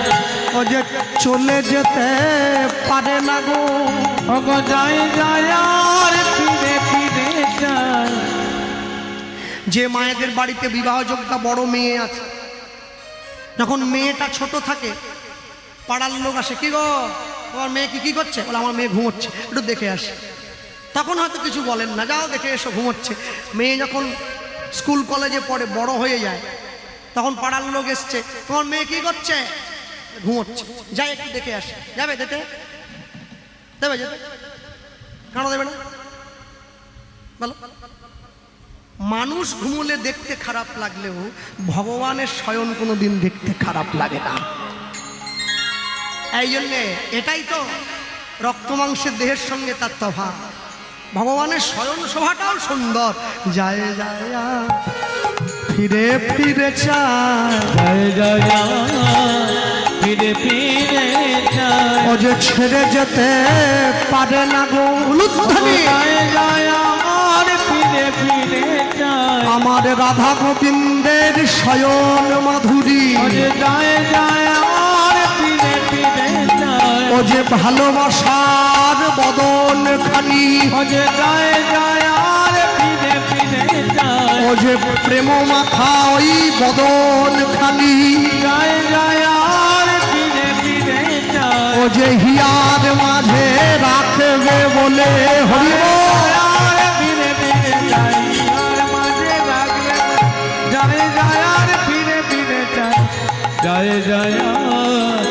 [SPEAKER 1] ও যে চলে যেতে পারে না গো,
[SPEAKER 2] ওগো যায় যায় আর ফিরে ফিরে যায়।
[SPEAKER 1] যে মায়েদের বাড়িতে বিবাহযোগ্য বড় মেয়ে আছে, যখন মেয়েটা ছোট থাকে পাড়ার লোক আসে, কি গো তোমার মেয়ে কি করছে? বলে আমার মেয়ে ঘুমোচ্ছে, একটু দেখে আসে। তখন হয়তো কিছু বলেন না, যাও দেখে এসো ঘুমোচ্ছে। মেয়ে যখন স্কুল কলেজে পড়ে বড় হয়ে যায়, তখন পাড়ার লোক এসছে, তোমার মেয়ে কি করছে? ঘুমোচ্ছে, যাই একটু দেখে আসে। যাবে যেতে? দেবে যেতে? কেন দেবে না বলো? মানুষ ঘুমোলে দেখতে খারাপ লাগলেও ভগবানের শয়ন কোনো দিন দেখতে খারাপ লাগে না। এই জন্যে এটাই তো রক্ত মাংসের দেহের সঙ্গে তার তফাৎ। ভগবানের শয়ন শোভাটাও সুন্দর। যায় যায় ফিরে ফিরে চায়,
[SPEAKER 2] যায় যায় ফিরে ফিরে যায়
[SPEAKER 1] ও যে ছেড়ে যেতে পারে না গো। উলুধ্বনি।
[SPEAKER 2] যায় যায় আর ফিরে ফিরে যায়
[SPEAKER 1] আমার রাধা গোবিন্দের শয়ন মাধুরী।
[SPEAKER 2] ও যে যায় যায় আর ফিরে ফিরে যায়
[SPEAKER 1] ও যে ভালোবাসার বদন খানি।
[SPEAKER 2] ও যে যায় যায় আর ফিরে ফিরে যায়
[SPEAKER 1] ও যে প্রেম মাখা ওই বদন খানি।
[SPEAKER 2] যায় যায় আর ফিরে ফিরে যায়
[SPEAKER 1] ও যে হিয়ার মাঝে রাখবে বলে হরি বল।
[SPEAKER 2] আর ফিরে ফিরে যায় আর মাঝে রাখবে যায় যায় আর ফিরে ফিরে যায় যায় যায় আর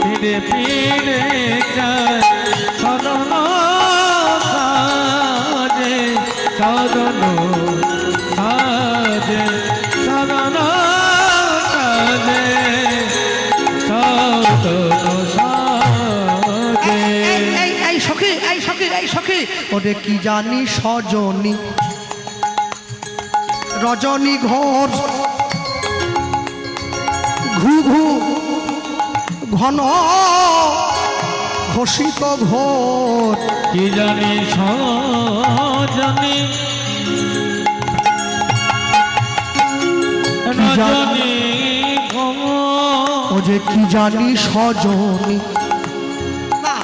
[SPEAKER 2] ফিরে ফিরে যায় সদন সাজে সদন সাজে সদন সাজে সদন সাজে
[SPEAKER 1] এই সখী, এই সখী, এই সখী, ওরে কি জানি সজনী রজনী ঘোর ঘু ঘু ঘন ঘোষিত ঘোর।
[SPEAKER 2] কি জানি সজনী রজনী
[SPEAKER 1] ও যে কি জানি সজনী। না,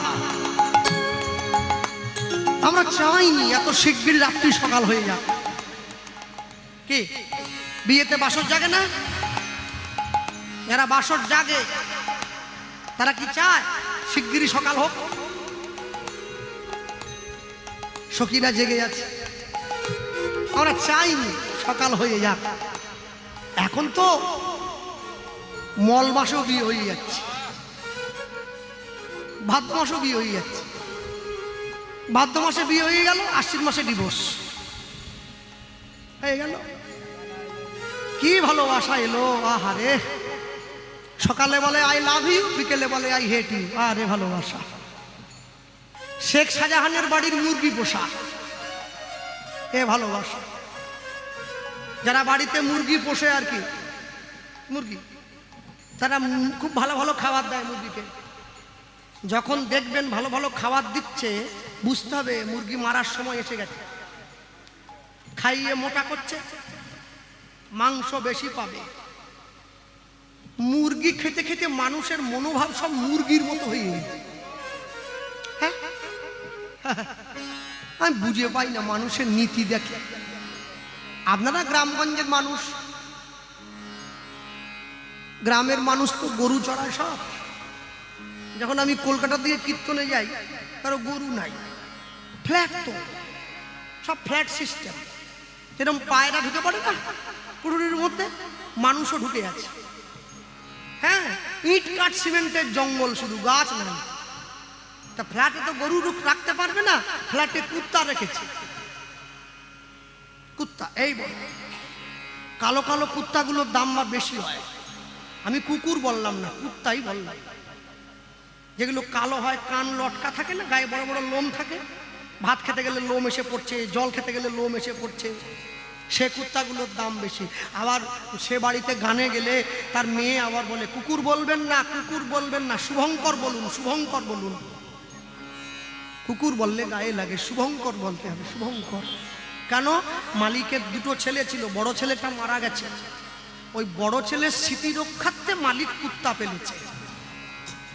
[SPEAKER 1] আমরা চাইনি এত শিগগির রাত্রি সকাল হয়ে যাক। কি বিয়েতে বাসর জাগে না? যারা বাসর জাগে তারা কি চায় শিগগিরই সকাল হোক? সখীরা জেগে আছে, আমরা চাইনি সকাল হয়ে যাক। এখন তো মল মাসেও বিয়ে হয়ে যাচ্ছে, ভাদ্র মাসেও বিয়ে হয়ে যাচ্ছে। ভাদ্র মাসে বিয়ে হয়ে গেল, আশ্বিন মাসে ডিভোর্স হয়ে গেল। কি ভালোবাসা এলো! আহারে, সকালে বলে আই লাভ ইউ, বিকেলে বলে আই হেট ইউ। আরে ভালোবাসা! শেখ শাহজাহানের বাড়ির মুরগি পোষা, এ ভালোবাসা। যারা বাড়িতে মুরগি পোষে আর কি, মুরগি, তারা খুব ভালো ভালো খাবার দেয় মুরগিকে। যখন দেখবেন ভালো ভালো খাবার দিচ্ছে, বুঝতে হবে মুরগি মারার সময় এসে গেছে। খাইয়ে মোটা করছে, মাংস বেশি পাবে। মুরগি খেতে খেতে মানুষের মনোভাব সব মুরগির মতো হয়ে গেছে। হ্যাঁ, আমি বুঝে পাই না মানুষের নীতি দেখে। আপনারা গ্রামগঞ্জের মানুষ, গ্রামের মানুষ তো গরু চড়ায় সব। যখন আমি কলকাতা দিয়ে কীর্তনে যাই, কারো গরু নাই, ফ্ল্যাট, তো সব ফ্ল্যাট সিস্টেম। যেরকম পায়রা ঢুকে পড়ে না কুড়ুরির মধ্যে, মানুষও ঢুকে আছে। হ্যাঁ, ইট কাঠ সিমেন্টের জঙ্গল, শুধু গাছ নাই। তা ফ্ল্যাটে তো গরু রাখতে পারবে না, ফ্ল্যাটে কুত্তা রেখেছে। কুত্তা এই বড় কালো কালো কুত্তাগুলোর দাম বেশি হয়। আমি কুকুর বললাম না, কুত্তাই বললাম। যেগুলো কালো হয়, কান লটকা থাকে না, গায়ে বড় বড় লোম থাকে, ভাত খেতে গেলে লোম এসে পড়ছে, জল খেতে গেলে লোম এসে পড়ছে, সে কুত্তাগুলোর দাম বেশি। আবার সে বাড়িতে গানে গেলে তার মেয়ে আবার বলে কুকুর বলবেন না, কুকুর বলবেন না, শুভঙ্কর বলুন, শুভঙ্কর বলুন। কুকুর বললে গায়ে লাগে, শুভঙ্কর বলতে হবে, শুভঙ্কর। কেন? মালিকের দুটো ছেলে ছিল, বড় ছেলেটা মারা গেছে, ওই বড় ছেলের স্মৃতি রক্ষার্থে মালিক কুত্তা পেলেছে।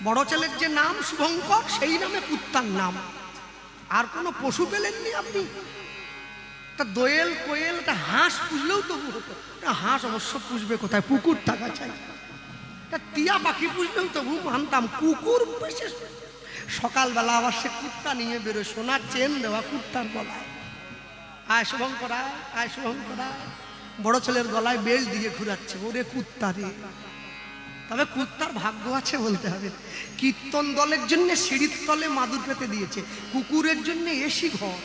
[SPEAKER 1] বড় ছেলের যে নাম শুভঙ্কর, সেই নামে কুত্তার নাম। আর কোনো পশু পেলেননি আপনি? তা দোয়েল, কোয়েল, তা হাঁস পুষলেও তবু হতো। হাঁস অবশ্য পুষবে কোথায়, পুকুর টাকা চাই। তা টিয়া পাখি পুষলেও তবু মানতাম, কুকুর পুষে। সকালবেলা আবার সে কুত্তা নিয়ে বেরোয়, সোনার চেন দেওয়া কুত্তার গলায়। আয় শুভঙ্কর আয়, আয় শুভঙ্কর আয়। বড় ছেলের গলায় বেল্ট দিয়ে ঘুরাচ্ছে, ওরে কুত্তা রে। তবে কুত্তার ভাগ্য আছে বলতে হবে। কীর্তন দলের জন্য সিঁড়ির তলে মাদুর পেতে দিয়েছে, কুকুরের জন্য এসি ঘর।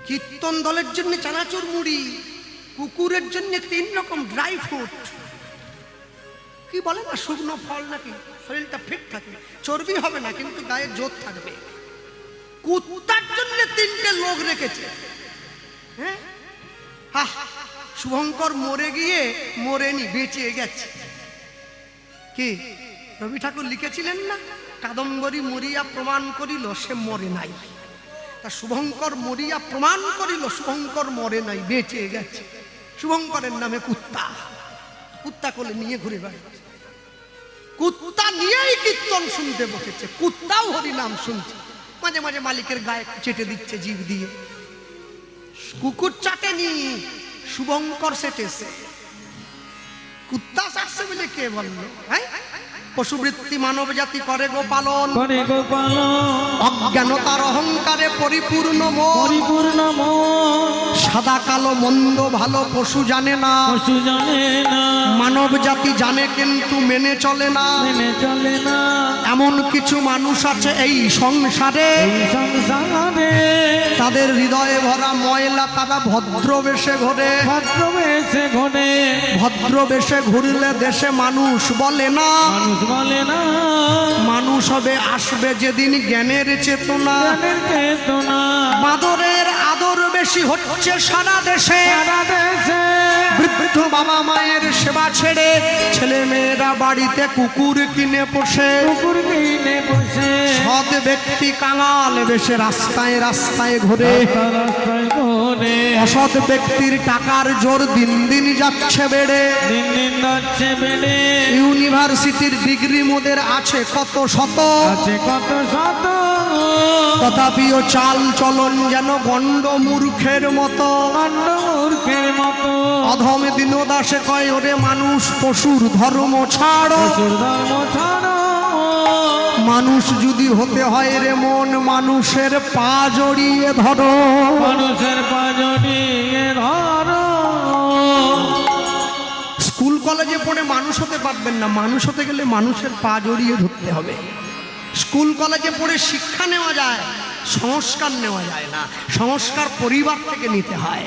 [SPEAKER 1] কীর্তন দলের জন্য চানাচুর মুড়ি, কুকুরের জন্য 3 রকম ড্রাই ফ্রুট। কি বলে না, শুকনো ফল নাকি, শরীরটা ফিট থাকে, চর্বি হবে না কিন্তু গায়ে জোর থাকবে। কুত্তার জন্য 3টে লোক রেখেছে। হ্যাঁ, শুভঙ্কর মরে গিয়ে মরেনি, বেঁচে গেছে। কি রবি ঠাকুর লিখেছিলেন না, কাদম্বরী মরিয়া প্রমাণ করিল সে মরে নাই। তা শুভঙ্কর মরিয়া প্রমাণ করিল শুভঙ্কর মরে নাই, বেঁচে গেছে। শুভঙ্করের নামে কুত্তা, কুত্তা কোলে নিয়ে ঘুরে বেড়াচ্ছে। কুত্তা নিয়েই কীর্তন শুনতে বসেছে, কুত্তাও হরি নাম শুনছে। মাঝে মাঝে মালিকের গায়ে চেটে দিচ্ছে জিভ দিয়ে। কুকুর চাটেনি, শুভঙ্কর সেটেছে। কুত্তা চাটছে বলে কে বলল? হ্যাঁ, পশুবৃত্তি মানব জাতি করে গো পালন,
[SPEAKER 2] করে গো পালন।
[SPEAKER 1] অজ্ঞানতার অহংকারে পরিপূর্ণ মন,
[SPEAKER 2] পরিপূর্ণ মন।
[SPEAKER 1] সাদা কালো মন্দ ভালো পশু জানে না,
[SPEAKER 2] পশু জানে না।
[SPEAKER 1] মানব জাতি জানে কিন্তু মেনে চলে না।
[SPEAKER 2] মেনে চলে না।
[SPEAKER 1] এমন কিছু মানুষ আছে এই সংসারে,
[SPEAKER 2] এই সংসারে
[SPEAKER 1] তাদের হৃদয়ে ভরা ময়লা, তারা ভদ্র বেশে ঘোরে।
[SPEAKER 2] ভদ্র বেশে ঘোরে।
[SPEAKER 1] ভদ্র বেশে ঘুরলে দেশে মানুষ বলে না।
[SPEAKER 2] মানুষ বলে না।
[SPEAKER 1] মানুষ হবে আসবে যেদিন জ্ঞানের চেতনা।
[SPEAKER 2] জ্ঞানের চেতনা।
[SPEAKER 1] বাঁদরের আদর বেশি হচ্ছে সারা দেশে।
[SPEAKER 2] সারা দেশে
[SPEAKER 1] বৃদ্ধ বাবা মায়ের সেবা ছেড়ে ছেলে মেয়েরা বাড়িতে কুকুর কিনে পোষে।
[SPEAKER 2] কুকুর কিনে বসে।
[SPEAKER 1] সৎ ব্যক্তি কাঙাল বেশে রাস্তায় রাস্তায় ঘুরে।
[SPEAKER 2] রাস্তায় ঘোরে।
[SPEAKER 1] অসৎ ব্যক্তির টাকার জোর দিন দিন যাচ্ছে বেড়ে।
[SPEAKER 2] দিন দিন যাচ্ছে বেড়ে।
[SPEAKER 1] ইউনিভার্সিটির ডিগ্রি মোদের আছে কত শত,
[SPEAKER 2] আছে কত শত।
[SPEAKER 1] তথাপিও চাল চলন যেন গণ্ড মূর্খের মতো।
[SPEAKER 2] কাণ্ড মূর্খের মতো।
[SPEAKER 1] অধম দীনদাসে কয় ওরে মানুষ পশুর ধর্ম ছাড়ো।
[SPEAKER 2] পশুর ধর্ম ছাড়ো।
[SPEAKER 1] মানুষ যদি হতে হয় রে মন, মানুষের পা জড়িয়ে ধরো।
[SPEAKER 2] মানুষের পা জড়িয়ে ধরো।
[SPEAKER 1] স্কুল কলেজে পড়ে মানুষ হতে পারবেন না, মানুষ হতে গেলে মানুষের পা জড়িয়ে ধরতে হবে। স্কুল কলেজে পড়ে শিক্ষা নেওয়া যায়, সংস্কার নেওয়া যায় না। সংস্কার পরিবার থেকে নিতে হয়।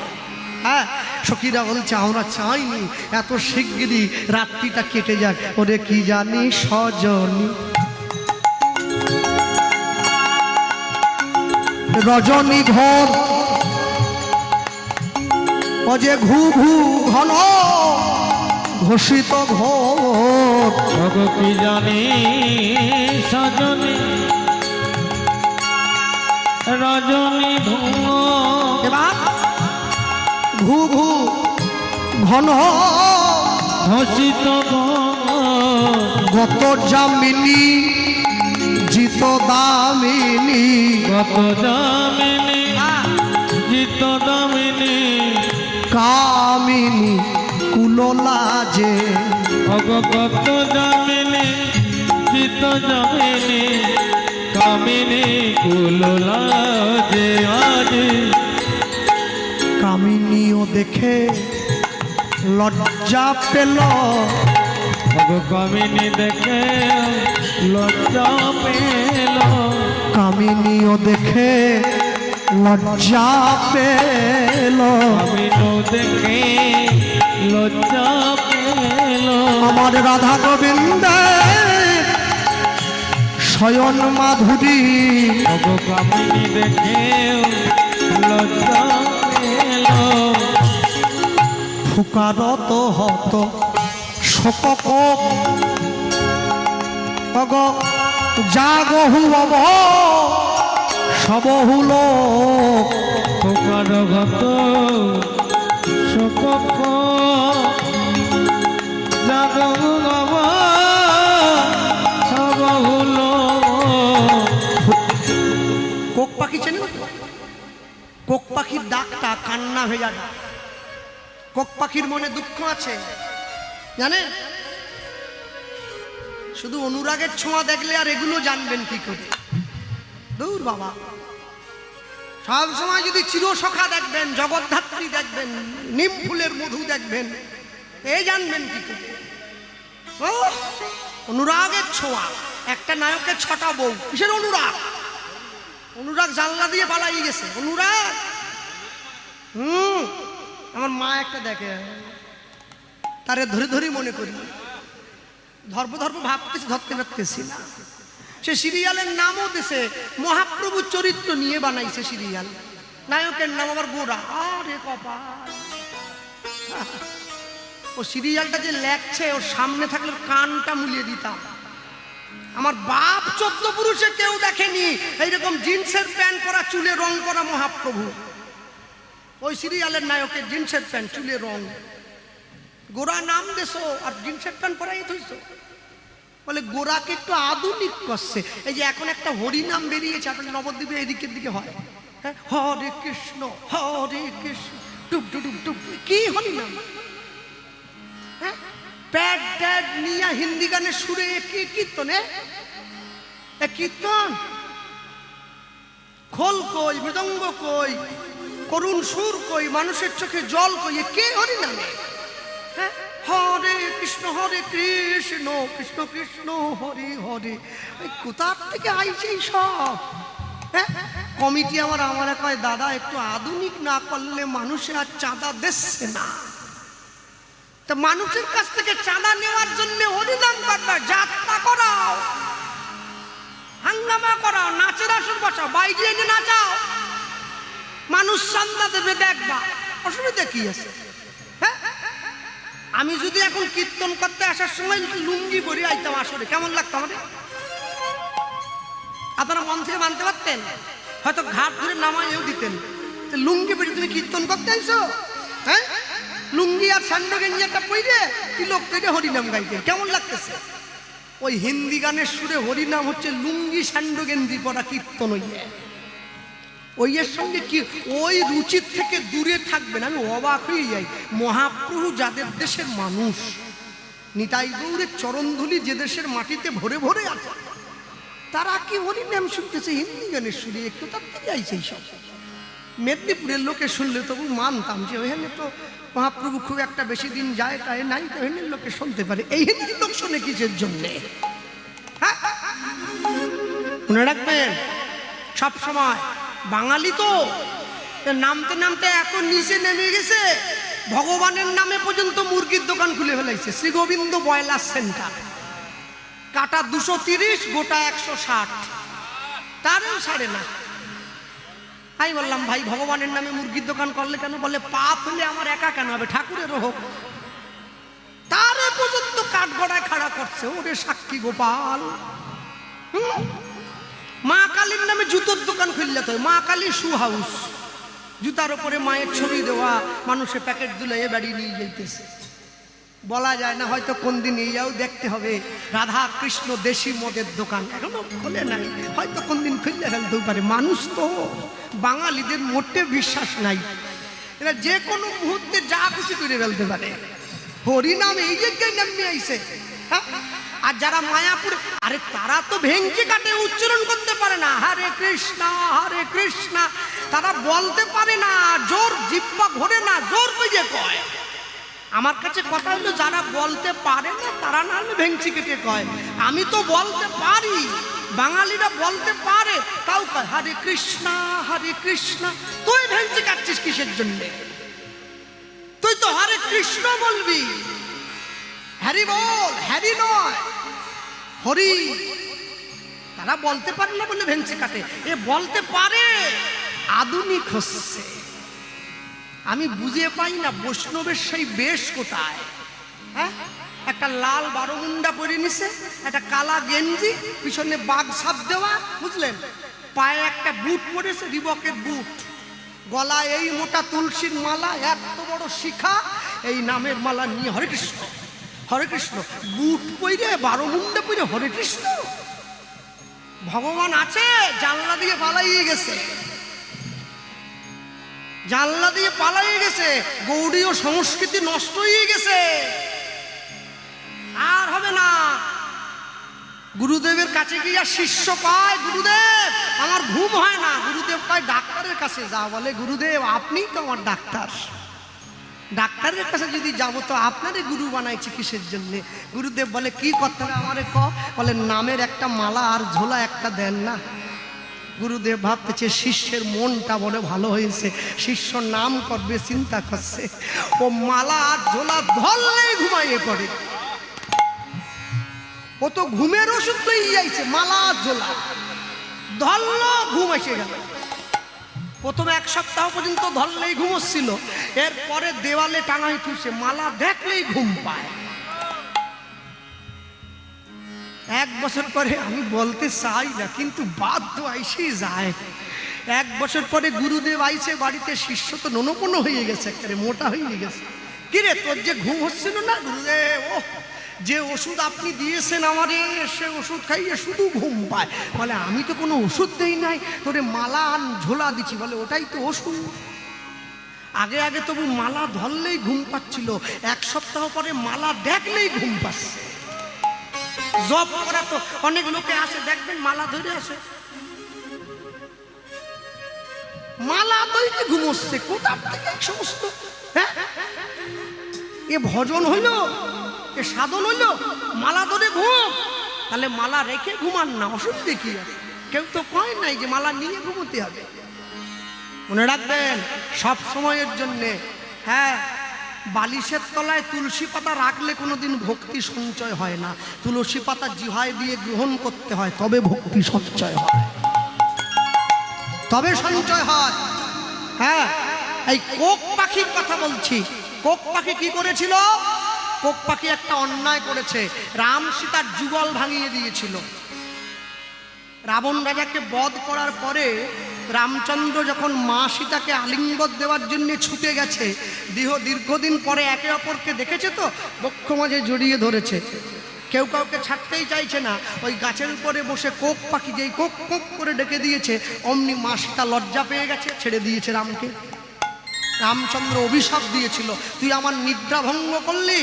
[SPEAKER 1] হ্যাঁ, সখীরা বলছে আমরা চাইনি এত শিগগিরই রাত্রিটা কেটে যাক। ওরে কি জানি সজনী রজনী ঘোর, ও যে ঘু ঘু ঘন ঘোষিত ঘোর।
[SPEAKER 2] কি জানি সজনী রজনী ধুয়ো।
[SPEAKER 1] এবার ঘু ঘু ঘন
[SPEAKER 2] ঘোষিত
[SPEAKER 1] গত যামিনী জিত দামিনী।
[SPEAKER 2] কত দামিনী জিত দামিনী।
[SPEAKER 1] কামিনী কুললা যে
[SPEAKER 2] কত দামিনী জিত দামিনী। কামিনী কুললা যে আজ।
[SPEAKER 1] কামিনীও দেখে লজ্জা পেল।
[SPEAKER 2] কামিনী দেখে লজ্জা পেল।
[SPEAKER 1] কামিনীও দেখে লজ্জা পেল।
[SPEAKER 2] কামিনী দেখে লজ্জা পেল
[SPEAKER 1] আমার রাধা গোবিন্দে শয়ন মাধুরী
[SPEAKER 2] ওগো কামিনী দেখেও লজ্জা পেল
[SPEAKER 1] ফুকারত হত শোকক অগ জাগহু অব সবহুল
[SPEAKER 2] প্রকারগত শোকক জাগু বাবা সব হলো
[SPEAKER 1] কোক পাখি চেনেন? কোক পাখির ডাকটা কান্না ভেজা ডাক। কোক পাখির মনে দুঃখ আছে জানেন? শুধু অনুরাগের ছোঁয়া দেখলে আর এগুলো জানবেন কি করে? দূর বাবা, সব সময় যদি চিরসখা দেখবেন, জগদ্ধাত্রী দেখবেন, নিম ফুলের মধু দেখবেন, এই জানবেন কি করে? ও অনুরাগের ছোঁয়া। একটা নায়কের 6টা বউ, কিসের অনুরাগ? অনুরাগ জানলা দিয়ে পালাই গেছে। অনুরাগ আমার মা একটা দেখে, তারে ধরে ধরে মনে করি, ধর্ম ভাবতেছি, ধরতে পারতেছি না। সে সিরিয়ালের নামও দিছে মহাপ্রভু চরিত্র নিয়ে বানাইছে সিরিয়াল। নায়কের নাম আবার গোরা। আরে কপাল! ও সিরিয়ালটা যে লেখছে, ওর সামনে থাকলে কানটা মুলিয়ে দিতাম। আমার বাপ 14 পুরুষে কেউ দেখেনি এইরকম জিন্সের প্যান্ট পরা, চুলে রং করা মহাপ্রভু। ওই সিরিয়ালের নায়কের জিন্সের প্যান্ট, চুলে রং। গোরা নাম দেছো আর জিন্সের প্যান্ট পরাই থইছো। বলে গোরাকে একটু আধুনিক করছে। এই যে এখন একটা হরি নাম বেরিয়েছে, আপনার নবদ্বীপে এদিকের দিকে হয়, হ্যাঁ, হরে কৃষ্ণ টুপ টুপ টুপ। কি হরি নাম? হ্যাঁ, প্যাড ট্যাড নিয়া হিন্দি গানের সুরে কি কীর্তন? কীর্তন খোল কই, মৃদঙ্গ কই, করুণ সুর কই, মানুষের চোখে জল কই, কে হরি নামে? হ্যাঁ, হরে কৃষ্ণ কৃষ্ণ কৃষ্ণ হরে হরে। কোথার থেকে আইছে সব? হ্যাঁ, কমিটি আমার কয়, দাদা একটু আধুনিক না করলে মানুষে আর চাঁদা দিচ্ছে না। তা মানুষের কাছ থেকে চাঁদা নেওয়ার জন্য হরিনাম করবে, যাত্রা করাও, হাঙ্গামা করাও, নাচের আসর বসাও, বাইরে এনে নাচাও, মানুষ চাঁদা দেবে, দেখবা, অসুবিধা কি আছে? হ্যাঁ, আমি যদি এখন কীর্তন করতে আসার সময় লুঙ্গি পরে আইতাম আসরে, কেমন লাগতো আমাদের? আপনারা মন থেকে মানতে পারতেন? হয়তো ঘাট ধরে নামাইও দিতেন। লুঙ্গি পরে তুমি কীর্তন করতে আইছো? হ্যাঁ, লুঙ্গি আর সান্ড গেঞ্জি একটা পইরে তিলক কেটে হরিনাম গাইতে কেমন লাগতেছে? ওই হিন্দি গানের সুরে হরিনাম হচ্ছে লুঙ্গি সান্ড গেঞ্জি পরা কীর্তন। ওইয়ের সঙ্গে কি ওই রুচির থেকে দূরে থাকবেন। আমি অবাক হয়ে যাই, মহাপ্রভু যাদের দেশের মানুষ, নিতাই গৌরের চরণধুলি যে দেশের মাটিতে ভরে ভরে আছে, তারা কি হরিনাম শুনতেছে হিন্দি গানের সুরে? একটু তার থেকে আইছে সব। মেদিনীপুরের লোকে শুনলে তবু মানতাম যে ওখানে তো মহাপ্রভু খুব একটা বেশি দিন যায়, তাই নাই, তো হেনের লোকে শুনতে পারে। এই হিন্দির লোক শুনে কিসের জন্যে? হ্যাঁ, মনে রাখবেন সব সময়, বাঙালি তো নামতে নামতে এত নিচে নেমে গেছে, ভগবানের নামে পর্যন্ত মুরগির দোকান খুলে ফেলাইছে। শ্রী গোবিন্দ ব্রয়লার সেন্টার, কাটা 230, গোটা 160, তারও ছাড়ে না। আমি বললাম, ভাই ভগবানের নামে মুরগির দোকান করলে কেন? বলে পাপ হলে আমার একা কেন হবে, ঠাকুরেরও হোক। তারে পর্যন্ত কাঠগড়ায় খাড়া করছে। ওরে সাক্ষী গোপাল! মা কালীর নামে জুতোর দোকান খুললে তো, মা কালী শু হাউস, জুতার উপরে মায়ের ছবি দেওয়া, মানুষের প্যাকেট দুলাই বাড়ি নিয়ে যাইতেছে। বলা যায় না, হয়তো কোন দিন এই যাও, দেখতে হবে। রাধা কৃষ্ণ দেশি মদের দোকান এখনো খোলে নাই, হয়তো কোন দিন খুললে ফেলতেও পারে। মানুষ তো, বাঙালিদের মোটে বিশ্বাস নাই, এরা যে কোনো মুহূর্তে যা খুশি করে ফেলতে পারে। হরিনাম এই জায়গায় নামে আইছে। আর যারা মায়াপুর, আরে তারা তো ভেঙচি কাটে উচ্চারণ করতে পারে না, হরে কৃষ্ণ, তারা বলতে পারে না, জোর জিহ্বা ঘোরে না, জোর বুঝে কয়। আমার কাছে কথা হলো, যারা বলতে পারে না তারা না হলে ভেঙচি কেটে কয়। আমি তো বলতে পারি, বাঙালিরা বলতে পারে, তাও কয় হরে কৃষ্ণ। তুই ভেঙচি কাটছিস কিসের জন্যে? তুই তো হরে কৃষ্ণ বলবি, হ্যারি বল, হ্যারি নয় হরি। তারা বলতে পারে না বলে ভেঙচি কাটে, এ বলতে পারে, আধুনিক হচ্ছে। আমি বুঝে পাই না বৈষ্ণবের সেই বেশ কোথায়। হ্যাঁ, একটা লাল বারোমুন্ডা পরে নিছে, একটা কালা গেঞ্জি, পিছনে বাঘ সাপ দেওয়া, বুঝলেন, পায়ে একটা বুট পরেছে, রিবকের বুট, গলায় এই মোটা তুলসীর মালা, এত বড় শিখা, এই নামের মালা নিয়ে হরে কৃষ্ণ হরে কৃষ্ণ, বুট পইরে বারোমুন্ডা পইরে হরে কৃষ্ণ। ভগবান আছে, জানলা দিয়ে পালাইয়ে গেছে, জানলা দিয়ে পালাইয়ে গেছে, গৌড়ীয় সংস্কৃতি নষ্ট হয়ে গেছে, আর হবে না। গুরুদেবের কাছে গিয়ে শিষ্য পায়, গুরুদেব আমার ঘুম হয় না, গুরুদেব পায় ডাক্তারের কাছে যা, বলে গুরুদেব আপনিই তো আমার ডাক্তার, ডাক্তারের কাছে যদি যাবো তো আপনারই গুরু বানাইছি কিসের জন্য? গুরুদেব বলে কি করতে হবে আমারে ক, বলে নামের একটা মালা আর ঝোলা একটা দেন না। গুরুদেব ভাবতেছে শিষ্যের মনটা বলে ভালো হয়েছে, শিষ্য নাম করবে চিন্তা করছে, ও মালা আর ঝোলা ধরলেই ঘুমাইয়ে পড়ে। ও তো ঘুমের ওষুধ লই যাইছে, মালা আর ঝোলা ধরলো ঘুম এসে গেল। প্রথমে এক সপ্তাহ পর্যন্ত ধরলেই ঘুমোচ্ছিল, এরপরে দেওয়ালে টাঙাই থুইছে, মালা দেখলেই ঘুম পায়। এক বছর পরে, আমি বলতে চাই না কিন্তু বাধ্য আইসেই যায়, এক বছর পরে গুরুদেব আইছে বাড়িতে, শিষ্য তো ননপন হয়ে গেছে, একেবারে মোটা হয়ে গেছে। কিরে তোর যে ঘুম হচ্ছিল না? গুরুদেব ও যে ওষুধ আপনি দিয়েছেন আমারে, সে ওষুধ খাইয়ে শুধু ঘুম পায়। বলে আমি তো কোনো ওষুধ দেই নাই, তোরে মালা আর ঝোলা দিচ্ছি। বলে ওটাই তো ওষুধ। আগে আগে তবু মালা ধরলেই ঘুম পাচ্ছিল, এক সপ্তাহ পরে মালা দেখলেই ঘুম পাচ্ছে। জব করা তো অনেক লোকে আসে, দেখবেন মালা ধরে আসে, মালা ধরে ঘুমোচ্ছে, কোথার থেকে সমস্ত? হ্যাঁ, এ ভজন হইল, এ সাধন হইল, মালা ধরে ঘুম। তাহলে মালা রেখে ঘুমান না, অসুবিধে কি আছে? কেউ তো কয় নাই যে মালা নিয়ে ঘুমোতে হবে। মনে রাখবেন সব সময়ের জন্যে, হ্যাঁ, বালিশের তলায় তুলসী পাতা রাখলে কোনোদিন ভক্তি সঞ্চয় হয় না, তুলসী পাতা জিহ্বায় দিয়ে গ্রহণ করতে হয়, তবে ভক্তি সঞ্চয় হয়, তবে সঞ্চয় হয়। হ্যাঁ, এই কোক পাখির কথা বলছি। কোক পাখি কি করেছিল? কোক পাখি একটা অন্যায় করেছে, রাম সীতার যুগল ভাঙিয়ে দিয়েছিল। রাবণ রাজাকে বধ করার পরে রামচন্দ্র যখন মা সীতাকে আলিঙ্গন দেওয়ার জন্য ছুটে গেছে, দীর্ঘদিন পরে একে অপরকে দেখেছে তো, বক্ষ মাঝে জড়িয়ে ধরেছে, কেউ কাউকে ছাড়তেই চাইছে না। ওই গাছের উপরে বসে কোক পাখি যেই কোক কোক করে ডেকে দিয়েছে, অমনি মা সীতা লজ্জা পেয়ে গেছে, ছেড়ে দিয়েছে রামকে। রামচন্দ্র অভিশাপ দিয়েছিল, তুই আমার নিদ্রা ভঙ্গ করলি,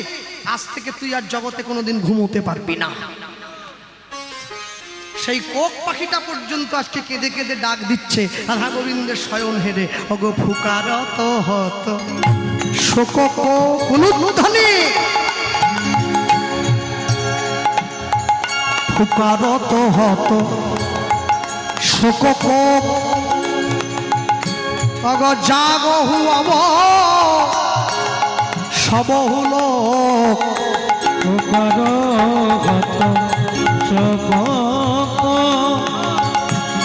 [SPEAKER 1] আজ থেকে তুই আর জগতে কোনোদিন ঘুমোতে পারবি না। সেই কোক পাখিটা পর্যন্ত আজকে কেঁদে কেঁদে ডাক দিচ্ছে, রাধা গোবিন্দের শয়ন হেরে, ওগো ফুকারত হত শোক কোনুধ্বনি, ফুকারত হত শোক অগ জাগ হুয়াব সব হুল
[SPEAKER 2] ফুকারত শোক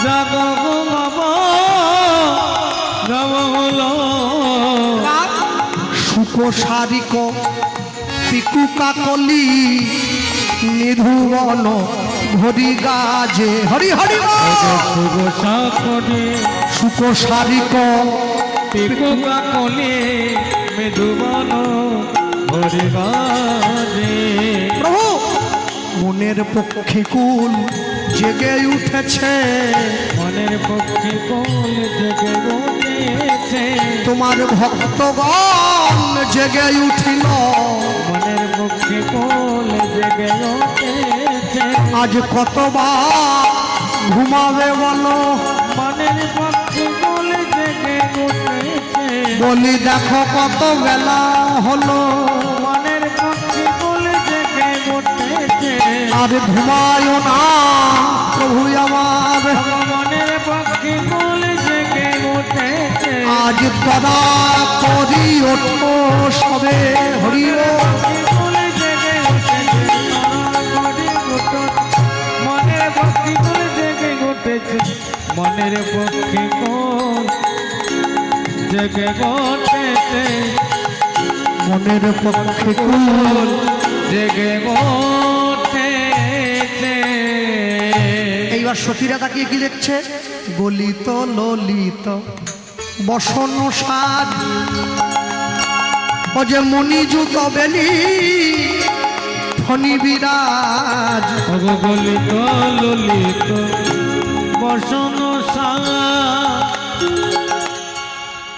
[SPEAKER 2] জাগ বাবা গাব হলো
[SPEAKER 1] সুখ সারিক পিকু কাকলি নিধুবন ধরি গাজে, হরি হরি
[SPEAKER 2] শুভ সাকরে
[SPEAKER 1] সুখ সারিক
[SPEAKER 2] পিকু কাকলি মৃদুবন ধরি গাজে।
[SPEAKER 1] প্রভু মনের পক্ষে কুল জেগে উঠেছে,
[SPEAKER 2] মনের পক্ষে কোল জেগে উঠেছে,
[SPEAKER 1] তোমার ভক্তগণ জেগে উঠিল,
[SPEAKER 2] মনের পক্ষে কোল জেগে উঠেছে।
[SPEAKER 1] আজ কতবার ঘুমাবে বলো,
[SPEAKER 2] মনের পক্ষে কোল জেগে উঠেছে,
[SPEAKER 1] বলি দেখো কত বেলা হলো,
[SPEAKER 2] মনের পক্ষে কোল জেগে উঠেছে।
[SPEAKER 1] আর ঘুমায় না প্রভু আমার,
[SPEAKER 2] মনের পক্ষে কোল জেগে উঠেছে,
[SPEAKER 1] আজ দাদা করি ওঠো সবে হরি বল।
[SPEAKER 2] ফুলে জেগে উঠেছে মনের পক্ষী ফুলে জেগে উঠেছে মনের পক্ষী কোন জেগে উঠেছে
[SPEAKER 1] মনের পক্ষে কুল
[SPEAKER 2] জেগে উঠেছে।
[SPEAKER 1] এইবার সখীরা তাকিয়ে কি দেখছে? গলিত ললিত বসন সাজ ও যে মণিযুত বেলি ফণি বিরাজ।
[SPEAKER 2] গলিত ললিত বসন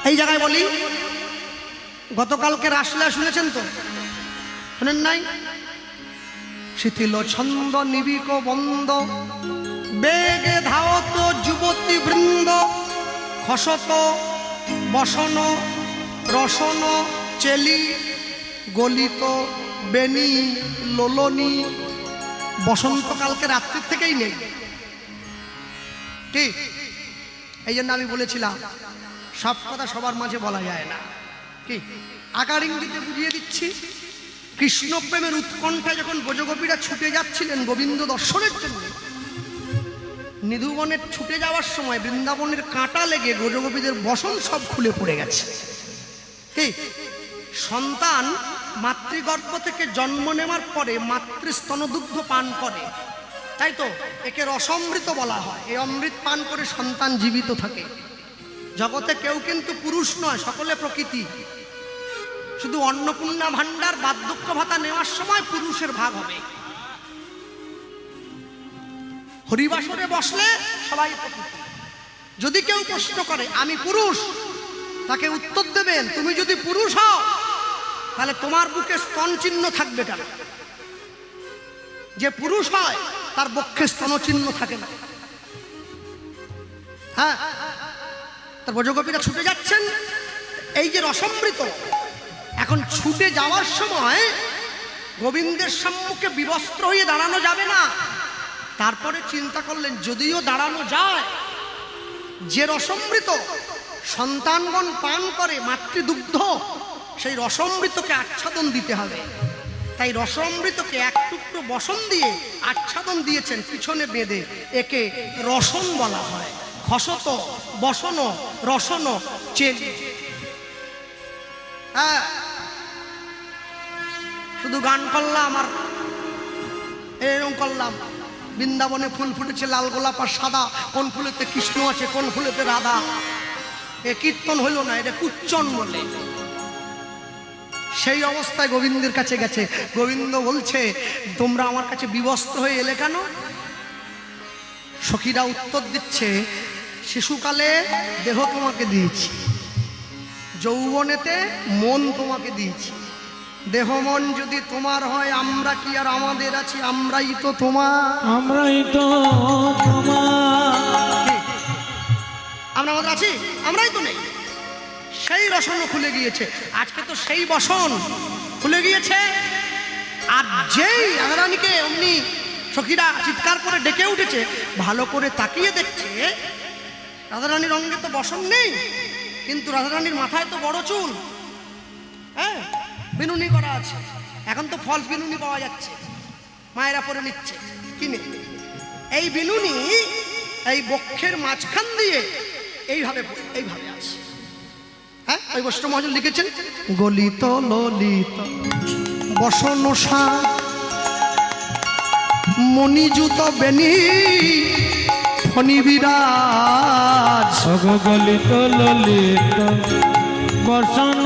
[SPEAKER 1] এই জায়গায় বলি, গতকালকে রাসলীলা শুনেছেন তো? শোনেন নাই? শিথিল ছন্দ নিবিক বন্দ বেগে ধাওত যুবতী বৃন্দ খসত বসন রসন চেলি গলিত বেনি লোলনি। বসন্তকালকে রাত্রির থেকেই নেই, ঠিক? এই জন্য আমি বলেছিলাম সব কথা সবার মাঝে বলা যায় না, কি? আকার ইঙ্গিতে বুঝিয়ে দিচ্ছি। কৃষ্ণ প্রেমের উৎকণ্ঠায় যখন ব্রজগোপীরা ছুটে যাচ্ছিলেন গোবিন্দ দর্শনের জন্য, নিধুবনের ছুটে যাওয়ার সময় বৃন্দাবনের কাঁটা লেগে ব্রজগোপীদের বসন সব খুলে পড়ে গেছে। ঠিক সন্তান মাতৃগর্ভ থেকে জন্ম নেওয়ার পরে মাতৃস্তনদুগ্ধ পান করে, তাই তো একে রসমৃত বলা হয়। এই অমৃত পান করে সন্তান জীবিত থাকে। জগতে কেউ কিন্তু পুরুষ নয়, সকলে প্রকৃতি। শুধু অন্নপূর্ণা ভান্ডার বার্ধক্য ভাতা নেওয়ার সময় পুরুষের ভাগ হবে। হরিবাসরে বসলে সবাই প্রকৃতি। যদি কেউ প্রশ্ন করে আমি পুরুষ, তাকে উত্তর দেবেন তুমি যদি পুরুষ হও তাহলে তোমার বুকে স্তন চিহ্ন থাকবে কেন? যে পুরুষ হয় তার বক্ষে স্তন চিহ্ন থাকে না। হ্যাঁ, তার ব্রজগোপীরা ছুটে যাচ্ছেন, এই যে রসমৃত। এখন ছুটে যাওয়ার সময় গোবিন্দের সম্মুখে বিবস্ত্র হয়ে দাঁড়ানো যাবে না। তারপরে চিন্তা করলেন যদিও দাঁড়ানো যায়, যে রসমৃত সন্তানগণ পান করে মাতৃদুগ্ধ, সেই রসমৃতকে আচ্ছাদন দিতে হবে। তাই রসমৃতকে এক টুকরো বসন দিয়ে আচ্ছাদন দিয়েছেন পিছনে বেঁধে। একে রসন বলা হয়। খসত বসন রসন চেন। হ্যাঁ, শুধু গান করলাম আর এরকম করলাম। বৃন্দাবনে ফুল ফুটেছে লাল গোলাপ আর সাদা, কোন ফুলেতে কৃষ্ণ আছে কোন ফুলেতে রাধা। এ কীর্তন হইল না, এটা কুচ্চন বলে। সেই অবস্থায় গোবিন্দের কাছে গেছে। গোবিন্দ বলছে তোমরা আমার কাছে বিবস্ত্র হয়ে এলে কেন? সখীরা উত্তর দিচ্ছে শিশুকালে দেহ তোমাকে দিয়েছি, যৌবনেতে মন তোমাকে দিয়েছি। দেহ মন যদি তোমার হয় আমরা কি আর আমাদের আছি? আমরাই তো তোমার।
[SPEAKER 2] আমরাই তো তোমার।
[SPEAKER 1] আমরা আমাদের আছি? আমরাই তো নেই। সেই রসন খুলে গিয়েছে। আজকে তো সেই বসন খুলে গিয়েছে। আর যেই রাধারানীকে অমনি সখীরা চিৎকার করে ডেকে উঠেছে, ভালো করে তাকিয়ে দেখছে রাধারানীর অঙ্গে তো বসন নেই, কিন্তু রাধারানীর মাথায় তো বড় চুল। হ্যাঁ, বিনুনি করা আছে। এখন তো ফলস বিনুনি পাওয়া যাচ্ছে, মায়েরা পরে নিচ্ছে কিনে। এই বিনুনি এই বক্ষের মাঝখান দিয়ে এইভাবে এইভাবে আছে। হ্যাঁ, ওই বৈষ্ণব মহাজন লিখেছেন গলিত ললিত বসন সাজ মণিযুত বেনি ফণি বিরাজ।
[SPEAKER 2] গলিত ললিত বসন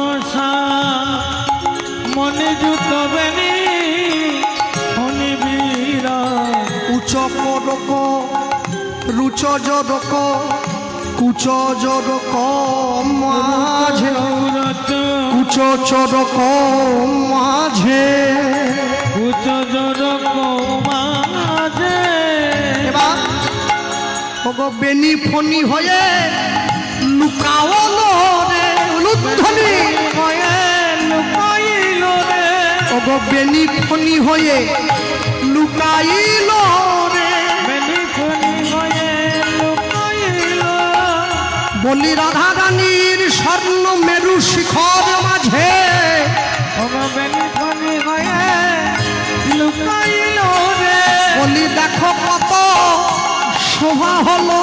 [SPEAKER 2] মণিযুত বেনি ফণি বিরাজ।
[SPEAKER 1] উচ্চ পদক রুচ জদক কুচ জদক মাঝে কুচ চরক মাঝে
[SPEAKER 2] কুচ জদক মাঝে।
[SPEAKER 1] এবার ওগো বেনি ফণি হয়ে লুকাও রে উলুধ্বনি
[SPEAKER 2] হয়ে লুকাইল রে।
[SPEAKER 1] ওগো বেনি ফণি হয়ে লুকাইল রে।
[SPEAKER 2] বেনি ফণি হয়ে লুকাইল।
[SPEAKER 1] বলি রাধা রানীর শোভা হলো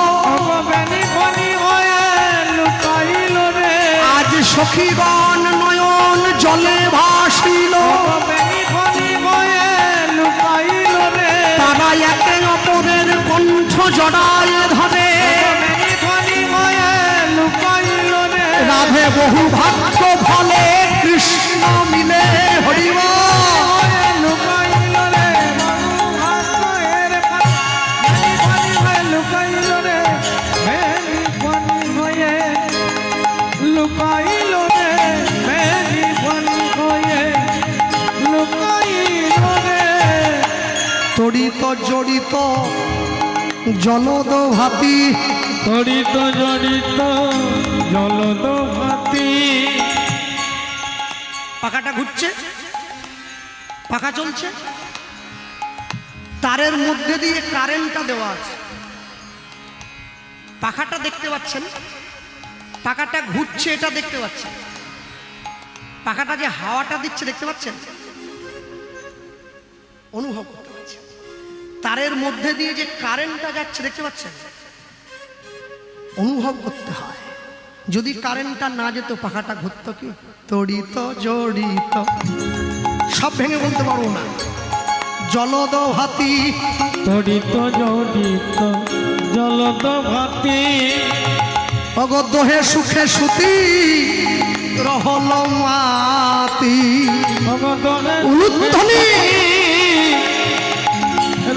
[SPEAKER 2] বেনি ফনি হয়ে লুকাইল রে
[SPEAKER 1] আজ সখীগণ নয়ন জলে ভাসিল
[SPEAKER 2] বেনি ফনি হয়ে লুকাইল রে
[SPEAKER 1] তারা একে অপরের কণ্ঠ জড়ায় ধরে
[SPEAKER 2] বেনি ফনি হয়ে লুকাইল রে
[SPEAKER 1] রাধে বহু ভাগ্য ফলে কৃষ্ণ মিলে হরিব
[SPEAKER 2] লুকাইল রে ভাগ্যের বেনি ফনি হয়ে লুকাইল রে বেনি ফনি হয়ে লুকাইল রে বেনি ফনি হয়ে লুকাইল রে
[SPEAKER 1] তড়িত জড়িত জলদ ভাতি
[SPEAKER 2] তড়িত জড়িত জলদ ভাতি
[SPEAKER 1] পাখাটা ঘুরছে পাখা চলছে তারের মধ্যে দিয়ে কারেন্টটা দেওয়া আছে পাখাটা দেখতে পাচ্ছেন পাখাটা ঘুরছে এটা দেখতে পাচ্ছেন পাখাটা যে হাওয়াটা দিচ্ছে দেখতে পাচ্ছেন অনুভব করতে পারছেন তারের মধ্যে দিয়ে যে কারেন্টটা যাচ্ছে দেখতে পাচ্ছেন অনুভব করতে হয় যদি কারেন্টটা না যেত পাখাটা ঘুরতো কি তড়িত জড়িত সব ভেঙে বলতে পারবো না জলদ ভাতি
[SPEAKER 2] তড়িত জড়িত জলদ ভাতি
[SPEAKER 1] অগদহে সুখে সুতি রহল মাতি উলুধ্বনি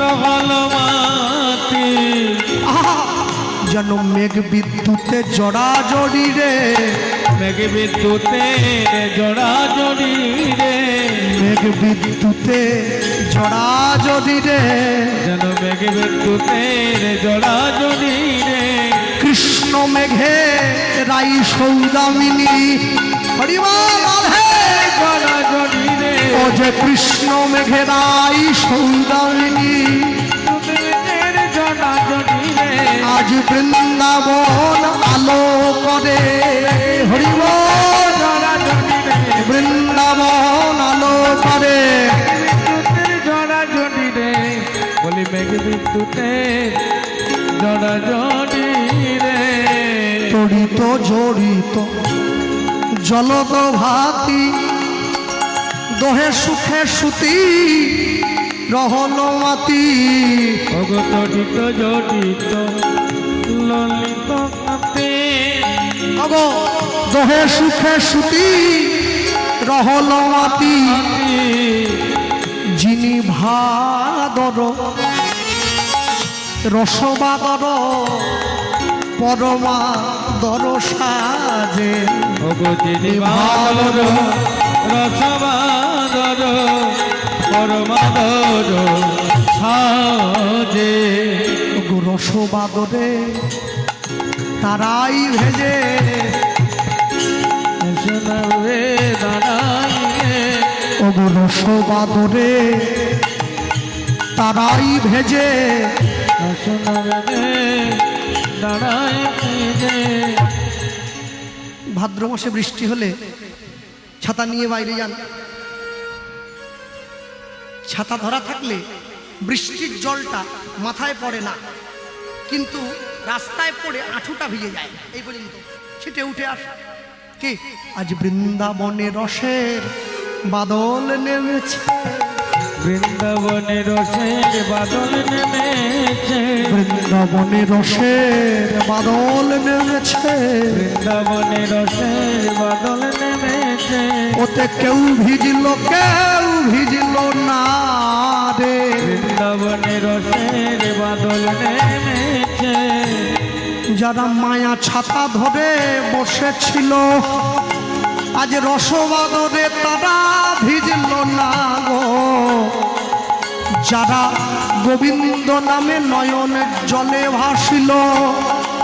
[SPEAKER 2] রহল মাতি
[SPEAKER 1] আহা যেন মেঘ বিদ্যুতে জড়া জড়ি রে
[SPEAKER 2] মেঘ বিদ্যুতে জড়া জড়ি রে
[SPEAKER 1] মেঘ বিদ্যুতে জড়া জড়ি রে
[SPEAKER 2] যেন মেঘ বিদ্যুতে জড়া জড়ি রে
[SPEAKER 1] কৃষ্ণ মেঘে রাই সৌদামিনী হরিবল রাধে
[SPEAKER 2] জড়া জড়ি রে
[SPEAKER 1] ও যে কৃষ্ণ মেঘে রাই সৌদামিনী
[SPEAKER 2] জড়া জড়ি রে
[SPEAKER 1] আজ বৃন্দাবন আলো করে হরিবল
[SPEAKER 2] জড়া জড়ি রে
[SPEAKER 1] বৃন্দাবন আলো করে
[SPEAKER 2] জড়া জড়ি রে বলি মেঘ বিদ্যুতে জড়া জড়ি রে
[SPEAKER 1] তড়িত জড়িত জলদ ভাতি দোহে সুখে সুতি রহল মাতি
[SPEAKER 2] অগতটিত জটিত ললিত কাতে
[SPEAKER 1] অগো দোহে সুখে সুতি রহল মাতি যিনি ভাদর রসবাদর পরমা দর সাজে
[SPEAKER 2] অগতিনি ভাদর রসবাদর পরমাদর সাজে
[SPEAKER 1] গো রসবাদরে তারাই ভেজে
[SPEAKER 2] শোনাবে দাঁড়াইয়ে
[SPEAKER 1] ওগো রসবাদরে তারাই ভেজে
[SPEAKER 2] শোনাবে দাঁড়াইয়ে
[SPEAKER 1] ভাদ্র মাসে বৃষ্টি হলে ছাতা নিয়ে বাইরে যান ছাতা ধরা থাকলে বৃষ্টির জলটা মাথায় পড়ে না কিন্তু রাস্তায় পড়ে আঁঠুটা ভিজে যায় এই পর্যন্ত ছিটে উঠে আসে কি আজ বৃন্দাবনে রসের বাদল নেমেছে
[SPEAKER 2] বৃন্দাবনে রসের বাদল নেমেছে
[SPEAKER 1] বৃন্দাবনে রসের বাদল নেমেছে
[SPEAKER 2] বৃন্দাবনে রসের বাদল নেমেছে
[SPEAKER 1] ওতে কেউ ভিজলো না রে
[SPEAKER 2] বৃন্দাবনে রসের বাদল নেমেছে
[SPEAKER 1] যারা মায়া ছাতা ধরে বসেছিল আজ রসবাদরে তারা ভিজল না গো যারা গোবিন্দ নামে নয়ন জলে ভাসিল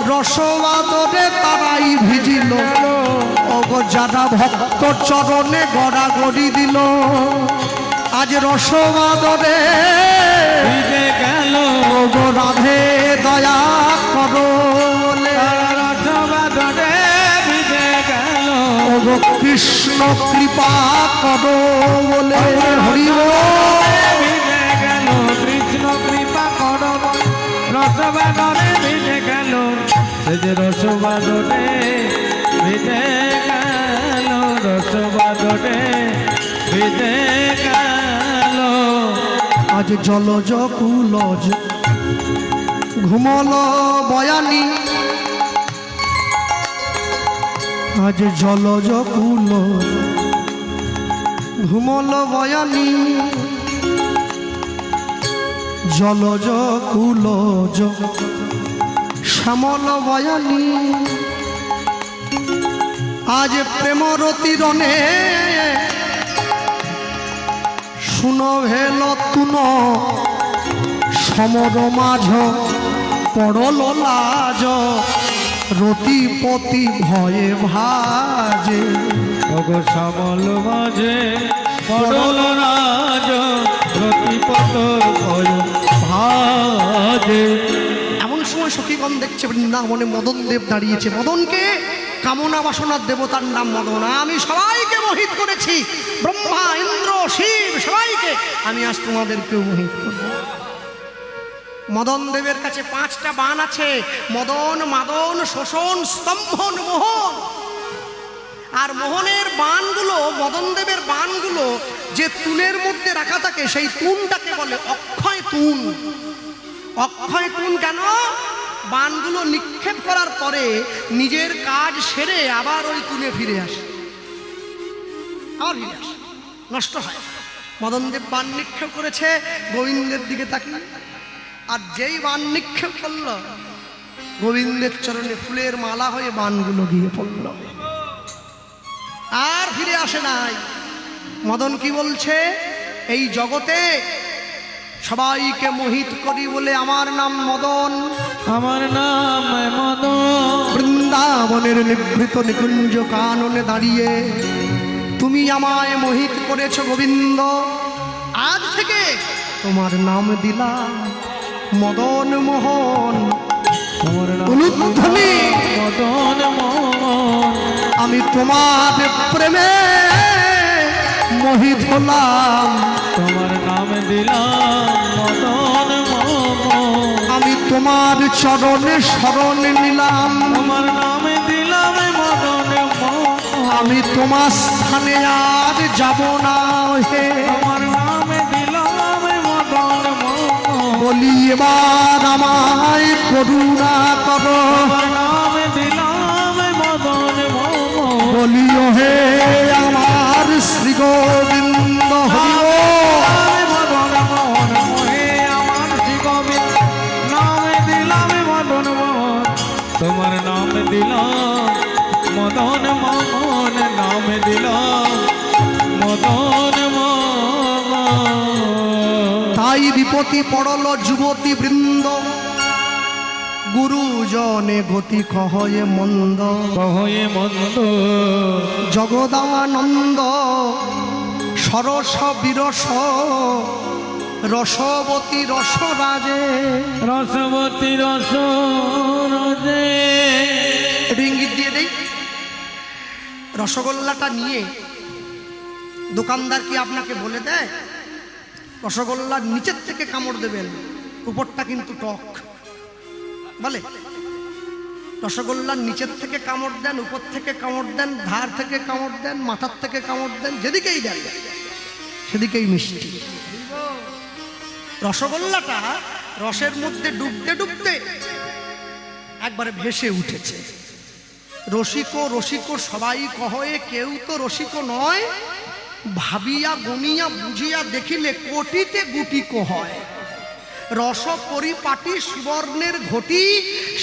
[SPEAKER 1] রসবাদরে তারাই ভিজিল ওগো যারা ভক্ত চরণে গড়াগড়ি দিল আজ রসবাদরে
[SPEAKER 2] ভিজে গেল
[SPEAKER 1] ওগো রাধে দয়া করো বলে
[SPEAKER 2] রসবাদরে ভিজে গেল
[SPEAKER 1] ওগো কৃষ্ণ কৃপা করো বলে হরিব
[SPEAKER 2] ভিজে গেল কৃষ্ণ কৃপা করো রসবাদরে এই যে রসবাদনে ভিজে গেল, রসবাদনে ভিজে গেল।
[SPEAKER 1] আজ জলজ কুলজ ঘুমল বয়ানি, আজ জলজ কুলজ ঘুমল বয়ানি, জলজ কুলজ শ্যামল বয়ানি। আজ প্রেমরতি রনে শুনো ভেল তুন, সমর মাঝ পড়ল লাজ, রতিপতি ভয়ে ভাজে।
[SPEAKER 2] ওগো শ্যামল মাঝে পড়ল রাজ, রতিপত ভয়ে ভাজে।
[SPEAKER 1] এমন সময় সখীগণ দেখছে বৃন্দাবনে মদন দেব দাঁড়িয়েছে। মদনকে কামনা বাসনার দেবতার নাম মদন। আমি সবাইকে মোহিত করেছি, ব্রহ্মা ইন্দ্র শিব সবাইকে, আমি আজ তোমাদেরকেও মোহিত করব। মদন দেবের কাছে 5টা বাণ আছে, মদন, মাদন, শোষণ, স্তম্ভন, মোহন। আর মোহনের বাণগুলো, মদন দেবের বাণগুলো যে তুনের মধ্যে রাখা থাকে, সেই তুনটাকে বলে অক্ষয় তুন। অক্ষয় তুন কেন? বাণগুলো নিক্ষেপ করার পরে নিজের কাজ সেরে আবার ওই তুলে ফিরে আসে, আবার ফিরে আসে, নষ্ট হয়। মদনদেব বাণ নিক্ষেপ করেছে, গোবিন্দের দিকে তাকিয়ে, আর যেই বাণ নিক্ষেপ করল, গোবিন্দের চরণে ফুলের মালা হয়ে বাণগুলো গিয়ে পড়ল, আর ফিরে আসে নাই। মদন কি বলছে? এই জগতে সবাইকে মোহিত করি বলে আমার নাম মদন,
[SPEAKER 2] আমার নাম মদন।
[SPEAKER 1] বৃন্দাবনের নিভৃত নিকুঞ্জ কাননে দাঁড়িয়ে তুমি আমায় মোহিত করেছ গোবিন্দ। আজ থেকে তোমার নাম দিলাম মদন মোহন।
[SPEAKER 2] তোমার নাম
[SPEAKER 1] অনুধ্বনি
[SPEAKER 2] মদন মোহন।
[SPEAKER 1] আমি তোমার প্রেমে মোহিত হলাম,
[SPEAKER 2] তোমার নাম দিলাম মদন মোহন।
[SPEAKER 1] আমি তোমার চরণে শরণ নিলাম,
[SPEAKER 2] তোমার নাম দিলাম মদন মোহন।
[SPEAKER 1] আমি তোমার স্থানে আর যাব না হে।
[SPEAKER 2] তোমার নাম দিলাম মদন মোহন।
[SPEAKER 1] বলি এবার আমায় করুণা করো,
[SPEAKER 2] তোমার নাম দিলাম মদন মোহন।
[SPEAKER 1] বলিও হে আমার শ্রী গোবিন্দ হরি ও।
[SPEAKER 2] মদন মোহন মোহে আমার শ্রী গোবিন্দ, নাম দিলাম মদন মোহন। তোমার নাম দিলাম মদন মোহন, নাম দিলাম মদন মোহন।
[SPEAKER 1] তাই বিপত্তি পড়ল যুবতী বৃন্দ, গুরুজনে গতি কহয়ে মন্দ।
[SPEAKER 2] কহয়ে মন্দ
[SPEAKER 1] জগদানন্দ সরস বিরস, রসবতী রসরাজে।
[SPEAKER 2] রসবতী রস রজে।
[SPEAKER 1] একটু ইঙ্গিত দিয়ে দেই, রসগোল্লাটা নিয়ে দোকানদার কি আপনাকে বলে দেয় রসগোল্লার নিচের থেকে কামড় দেবেন, উপরটা কিন্তু টক বলে? রসগোল্লার নিচের থেকে কামড় দেন, উপর থেকে কামড় দেন, ধার থেকে কামড় দেন, মাথার থেকে কামড় দেন, যেদিকেই দেন সেদিকেই মিষ্টি। রসগোল্লাটা রসের মধ্যে ডুবতে ডুবতে একবারে ভেসে উঠেছে। রসিকো রসিকো সবাই কহয়ে, কেউ তো রসিকো নয়, ভাবিয়া গনিয়া বুঝিয়া দেখিলে কোটিতে গুটিকো হয়। রস পরিপাটি সুবর্ণের ঘটি,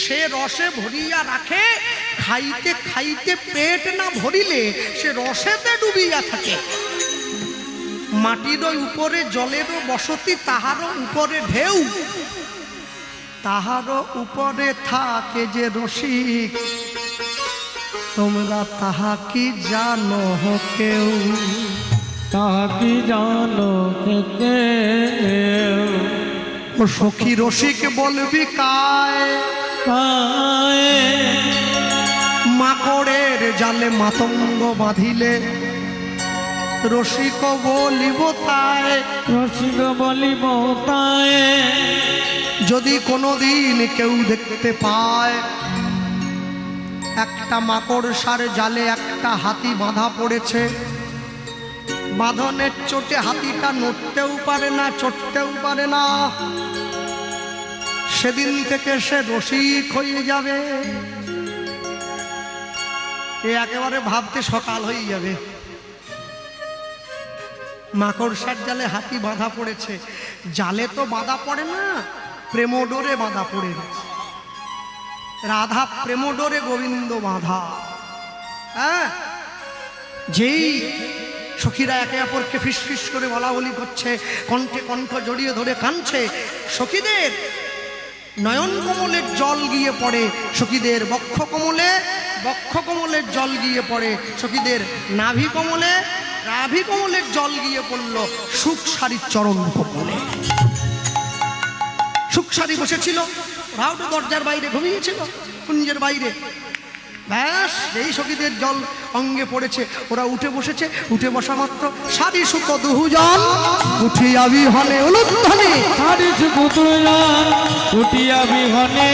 [SPEAKER 1] সে রসে ভরিয়া রাখে, খাইতে খাইতে পেট না ভরিলে সে রসেতে ডুবিয়া থাকে। মাটির উপরে জলেরও বসতি, তাহারও উপরে ঢেউ, তাহারও উপরে থাকে যে রসিক, তোমরা তাহা কি জানো কেউ?
[SPEAKER 2] তাহা কি জানো কেউ?
[SPEAKER 1] ও সখী রসিক বলবি কায়, মাকড়ের জালে মাতঙ্গ বাঁধিলে রসিক বলিব তাই।
[SPEAKER 2] রসিক বলিব তাই।
[SPEAKER 1] যদি কোনোদিন কেউ দেখতে পায় একটা মাকড়সার জালে একটা হাতি বাঁধা পড়েছে। বাঁধনের চোটে হাতিটা নড়তেও পারে না, চড়তেও পারে না। সেদিন থেকে সে রসিক হয়ে যাবে। এ একেবারে ভাবতে সকাল হয়ে যাবে। মাকড়সার জালে হাতি বাঁধা পড়েছে। জালে তো বাঁধা পড়ে না, প্রেমডোরে বাঁধা পড়ে গেছে। রাধা প্রেমডোরে, গোবিন্দ বাঁধা। হ্যাঁ, যেই সখীরা একে অপরকে ফিসফিস করে বলা বলি করছে, কণ্ঠে কণ্ঠ জড়িয়ে ধরে কাঁদছে, সখীদের নয়ন কমলের জল গিয়ে পড়ে, সখীদের বক্ষ কমলের জল গিয়ে পড়ে, সখীদের নাভি কমলের জল গিয়ে পড়ল সুখ সারির চরণ কমলে। সুখ সারি বসেছিল, ওরাও তো দরজার বাইরে ঘুমিয়েছিল, কুঞ্জের বাইরে। ব্যাস, এই সখীদের জল অঙ্গে পড়েছে, ওরা উঠে বসেছে। উঠে বসা মাত্র সারি সুখ দুহুজন উঠিয়া বিহনে উলুধ্বনি,
[SPEAKER 2] সারি সুখ দুহুজন উঠিয়া বিহনে,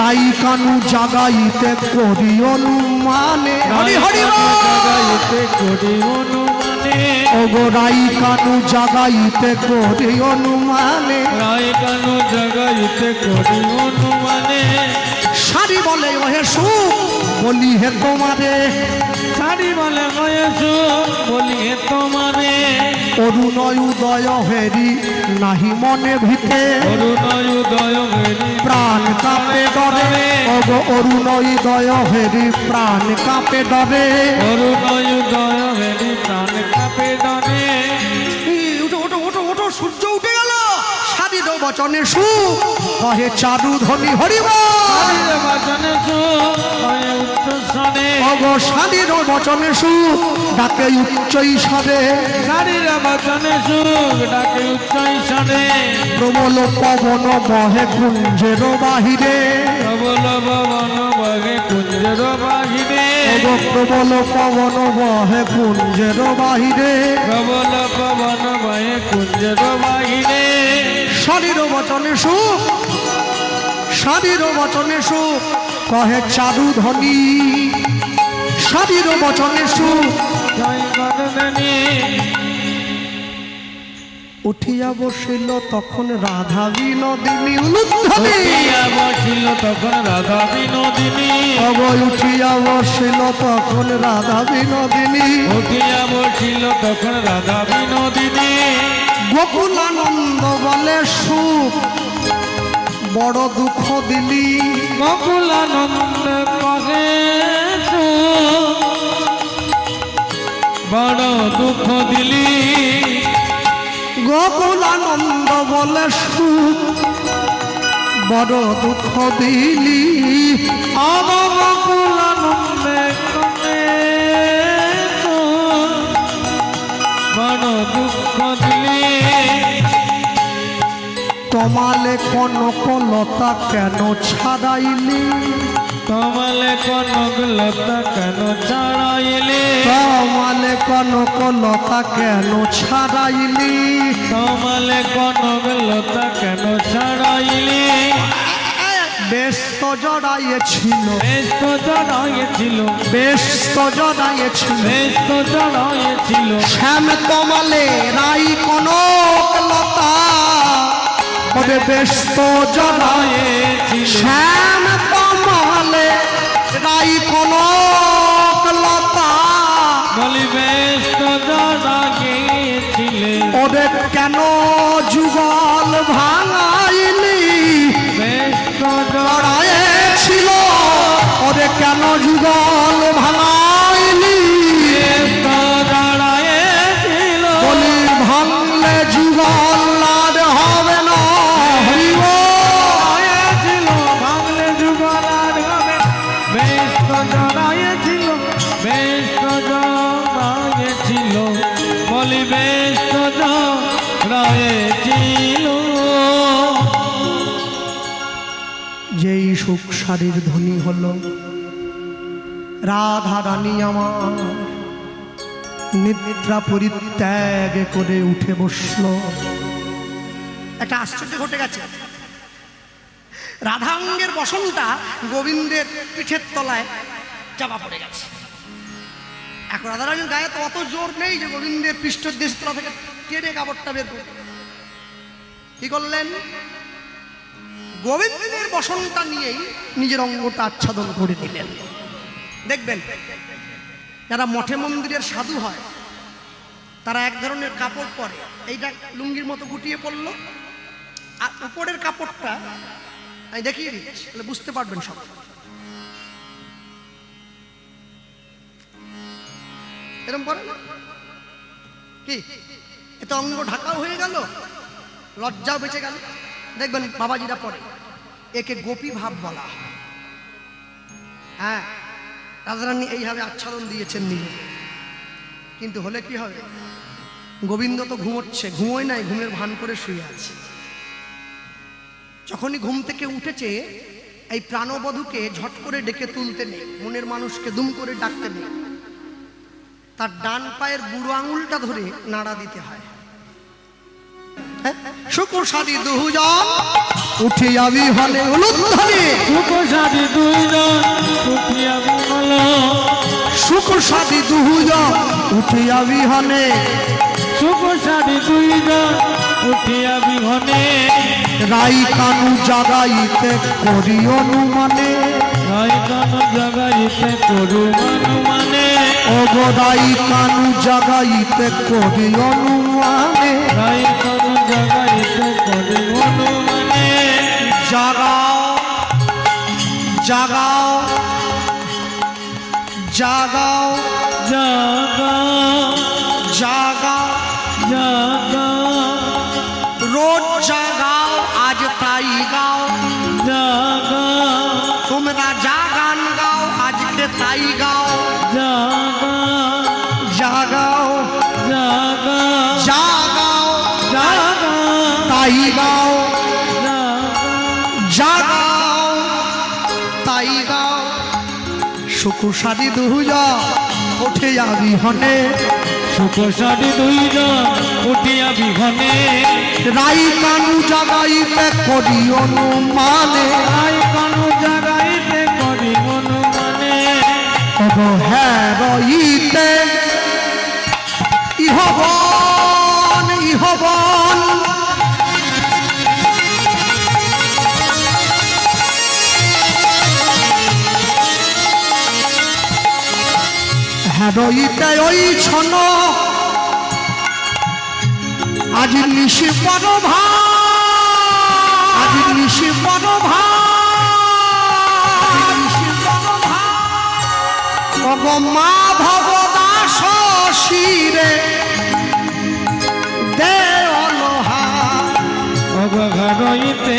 [SPEAKER 1] রাই কানু জাগাইতে করি অনুমানে। হরি হরি
[SPEAKER 2] জাগাইতে করি অনুমানে,
[SPEAKER 1] ওগো রাই কানু জাগাইতে করি অনুমানে,
[SPEAKER 2] রাই কানু জাগাইতে করি অনুমানে।
[SPEAKER 1] সারি বলে ওহে সুখ বলি হে তোমারে,
[SPEAKER 2] সারি বলে ওহে সুখ বলি হে তোমারে।
[SPEAKER 1] অরুণয় উদয় হেরি নাহি মনে ভিতে,
[SPEAKER 2] অরুণয় উদয় হেরি
[SPEAKER 1] প্রাণ কাঁপে ডরে। ওগো অরুণয় উদয় হেরি প্রাণ কাঁপে ডরে।
[SPEAKER 2] অরুণয় উদয় হেরি প্রাণ কাঁপে ডরে।
[SPEAKER 1] ওঠো ওঠো ওঠো ওঠো, সূর্য উঠে গেল। সারির বচনে সুখ কহে চারু ধ্বনি হরিব,
[SPEAKER 2] সারির বচনে সুখ কহে উচ্চ স্বরে।
[SPEAKER 1] ওগো সারির বচনে সুখ ডাকে উচ্চ স্বরে,
[SPEAKER 2] সারির বচনে সুখ ডাকে উচ্চ স্বরে।
[SPEAKER 1] প্রবল পবন বহে কুঞ্জের বাহিরে,
[SPEAKER 2] প্রবল পবন বহে কুঞ্জের বাহিরে।
[SPEAKER 1] ওগো প্রবল পবন বহে কুঞ্জের বাহিরে,
[SPEAKER 2] প্রবল পবন বহে কুঞ্জের বাহিরে।
[SPEAKER 1] শরীর বচনে সুখ, শরীর বচনে সুখ কহে চারু ধ্বনি, শরীর বচনে সুখ।
[SPEAKER 2] জয় গণনী
[SPEAKER 1] উঠিয়া বসিল তখন রাধা বিনোদিনী উলুধ্বনি,
[SPEAKER 2] উঠিয়া বসিল তখন রাধা বিনোদিনী।
[SPEAKER 1] অবয় উঠিয়া বসিল তখন রাধা বিনোদিনী,
[SPEAKER 2] উঠিয়া বসিল তখন রাধা বিনোদিনী।
[SPEAKER 1] গোকুলানন্দ বলে সুখ বড় দুঃখ দিলি,
[SPEAKER 2] গোকুলানন্দ কহে সুখ বড় দুঃখ দিলি।
[SPEAKER 1] গোকুলানন্দ বলে সুখ বড় দুঃখ দিলি,
[SPEAKER 2] আমার গোকুলানন্দে কহে সুখ বড় দুঃখ দিলি।
[SPEAKER 1] তোমালে কনকলতা কেন ছাড়াইলি,
[SPEAKER 2] তোমালে কনকলতা কেন ছাড়াইলি,
[SPEAKER 1] তোমালে কনকলতা কেন ছাড়াইলি,
[SPEAKER 2] তোমালে কনকলতা কেন ছাড়াইলি।
[SPEAKER 1] ব্যস্ত জড়াইয়েছিল,
[SPEAKER 2] ব্যস্ত জড়াইছিল,
[SPEAKER 1] ব্যস্ত জড়াইয়েছিল,
[SPEAKER 2] ব্যস্ত জড়াইছিল।
[SPEAKER 1] শ্যাম কমলে রাই কনকলতা, ওরে ব্যস্ত জড়াইয়েছিল, শ্যাম কমলে রাই কনকলতা,
[SPEAKER 2] বলি ব্যস্ত জড়াইছিলে,
[SPEAKER 1] ওরে কেন যুগল ভাঙাইলি,
[SPEAKER 2] ব্যস্ত
[SPEAKER 1] জড়াইয়েছিল, ওরে কেন যুগল ভাঙাইলি,
[SPEAKER 2] ব্যস্ত জড়াইছিল,
[SPEAKER 1] বলি ভাঙলে যুগল আর হবে না। হরিব
[SPEAKER 2] জড়াইছিল, ভাঙলে যুগল আর হবে। ব্যস্ত জড়াইছিল, ব্যস্ত জড়াইছিল, বলি ব্যস্ত জড়াইছিল।
[SPEAKER 1] যেই সুখ সারির ধ্বনি হলো রাধা রানী আমার নিদ্রা পরিত্যাগ করে উঠে বসলো। একটা আশ্চর্য ঘটে গেছে। রাধাঙ্গের বসনটা গোবিন্দের পিঠের তলায় চাপা পড়ে গেছে। এখন রাধারানীর গায়ে তো অত জোর নেই যে গোবিন্দের পৃষ্ঠদেশ তলা থেকে টেনে কাপড়টা বের করবে। কি করলেন? গোবিন্দের বসনটা নিয়েই নিজের অঙ্গটা আচ্ছাদন করে দিলেন। দেখবেন যারা মঠে মন্দিরের সাধু হয় তারা এক ধরনের কাপড় পরে, এইটা লুঙ্গির মতো গুটিয়ে পড়লো, আর উপরের কাপড়টা আমি দেখিয়ে দিচ্ছি, তাহলে বুঝতে পারবেন সব। এরকম পরে কি এত অঙ্গ ঢাকাও হয়ে গেল, লজ্জাও বেঁচে গেল। দেখবেন বাবাজিরা পরে, একে গোপী ভাব বলা। হ্যাঁ, রাধারানী এইভাবে আচ্ছাদন দিয়েছেন নিজে, কিন্তু হলে কি হবে? গোবিন্দ তো ঘুমোচ্ছে, ঘুমোয় নাই, ঘুমের ভান করে শুয়ে আছে। যখনই ঘুম থেকে উঠেছে এই প্রাণবধূকে ঝট করে ডেকে তুলতে নেই, মনের মানুষকে দুম করে ডাকতে নেই, তার ডান পায়ের বুড়ো আঙুলটা ধরে নাড়া দিতে হয়। সুকুশাদি দুজন উঠিয়া বিহনে উলুধ্বনি,
[SPEAKER 2] সুকুশাদি দুইজন উঠিয়া বিহনে,
[SPEAKER 1] সুকুশাদি দুজন উঠিয়া বিহনে,
[SPEAKER 2] সুকুশাদি দুইজন উঠিয়া বিহনে,
[SPEAKER 1] রাই কানু জাগাইতে করি অনুমানে,
[SPEAKER 2] রাই কানু জাগাইতে করু অনুমানে,
[SPEAKER 1] রাই কানু জাগাইতে করি অনুমানে,
[SPEAKER 2] রাই কানু জাগাইতে করু অনুমানে,
[SPEAKER 1] জাগাও জাগাও জাগাও
[SPEAKER 2] জাগাও
[SPEAKER 1] জাগাও
[SPEAKER 2] জাগাও,
[SPEAKER 1] রোজ জাগাও, আজ তাই গাও,
[SPEAKER 2] জাগাও
[SPEAKER 1] তোমরা যা গান গাও আজকে তাই গাও,
[SPEAKER 2] জাগাও
[SPEAKER 1] জাগাও
[SPEAKER 2] জাগাও
[SPEAKER 1] জাগাও
[SPEAKER 2] জাগাও,
[SPEAKER 1] তাই গাও, জাগাও তাই গাও। সুকুশাদি দুজন উঠিয়া বিহনে,
[SPEAKER 2] সুকুশাদি দুইজন উঠিয়া বিহনে,
[SPEAKER 1] রাই কানু জাগাইতে করি অনুমানে,
[SPEAKER 2] রাই কানু জাগাইতে করি অনুমানে,
[SPEAKER 1] অবহেরইতে ইহবন ইহবন, হেরইতে ওই ছন আজ নিশি বড় ভাই, আজ নিশি বড় ভাই, অগ মাধব দাস শিরে দে অলহা,
[SPEAKER 2] অবঘরইতে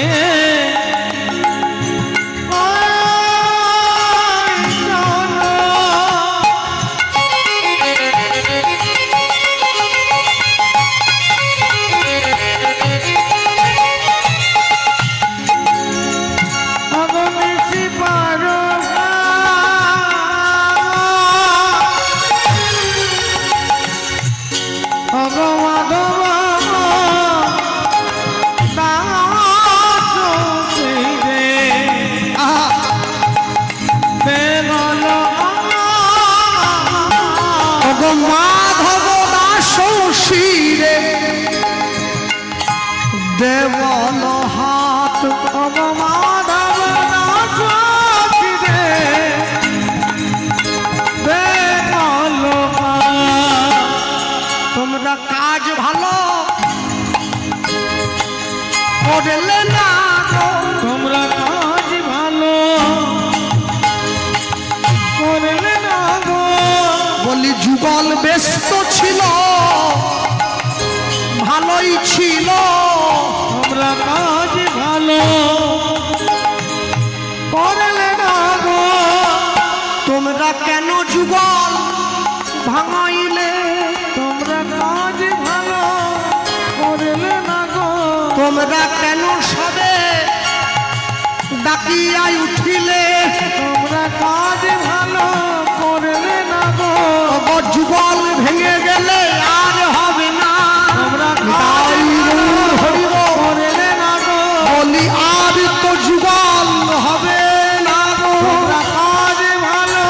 [SPEAKER 1] মাধব দাস শিরে দেবল হাত,
[SPEAKER 2] মাধব দাস শিরে দেবল হাত।
[SPEAKER 1] তোমরা কাজ ভালো করলে না গো,
[SPEAKER 2] তোমরা কাজ ভালো করলে না গো,
[SPEAKER 1] বলি যুগল ব্যস্ত ছিল ভালোই ছিল,
[SPEAKER 2] তোমরা কাজ ভালো করলে না গো,
[SPEAKER 1] তোমরা কেন যুগল ভাঙাইলে,
[SPEAKER 2] তোমরা কাজ ভালো করলে না গো,
[SPEAKER 1] তোমরা কেন সবে ডাকিয়াই উঠিলে,
[SPEAKER 2] তোমরা কাজ ভালো করলে না গো,
[SPEAKER 1] যুগল ভেঙে গেলে আর হবে না,
[SPEAKER 2] তোমরা
[SPEAKER 1] তাই গৌর হরিব
[SPEAKER 2] করলে না গো,
[SPEAKER 1] বলি আর তো যুগল হবে না গো,
[SPEAKER 2] তোমরা কাজ ভালো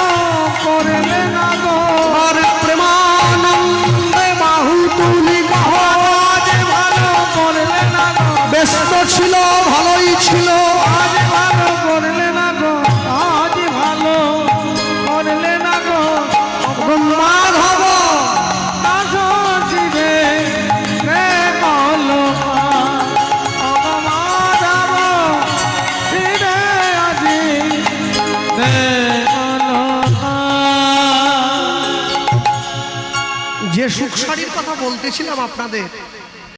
[SPEAKER 1] ছিল
[SPEAKER 2] আজ ভালো করলে না গো, আজ ভালো করলে না গো,
[SPEAKER 1] মাধব
[SPEAKER 2] আসো শিবে রে বলো মাধব শিবে আজি রে বলো।
[SPEAKER 1] যে সুখ শাড়ির কথা বলতেছিলাম আপনাদের,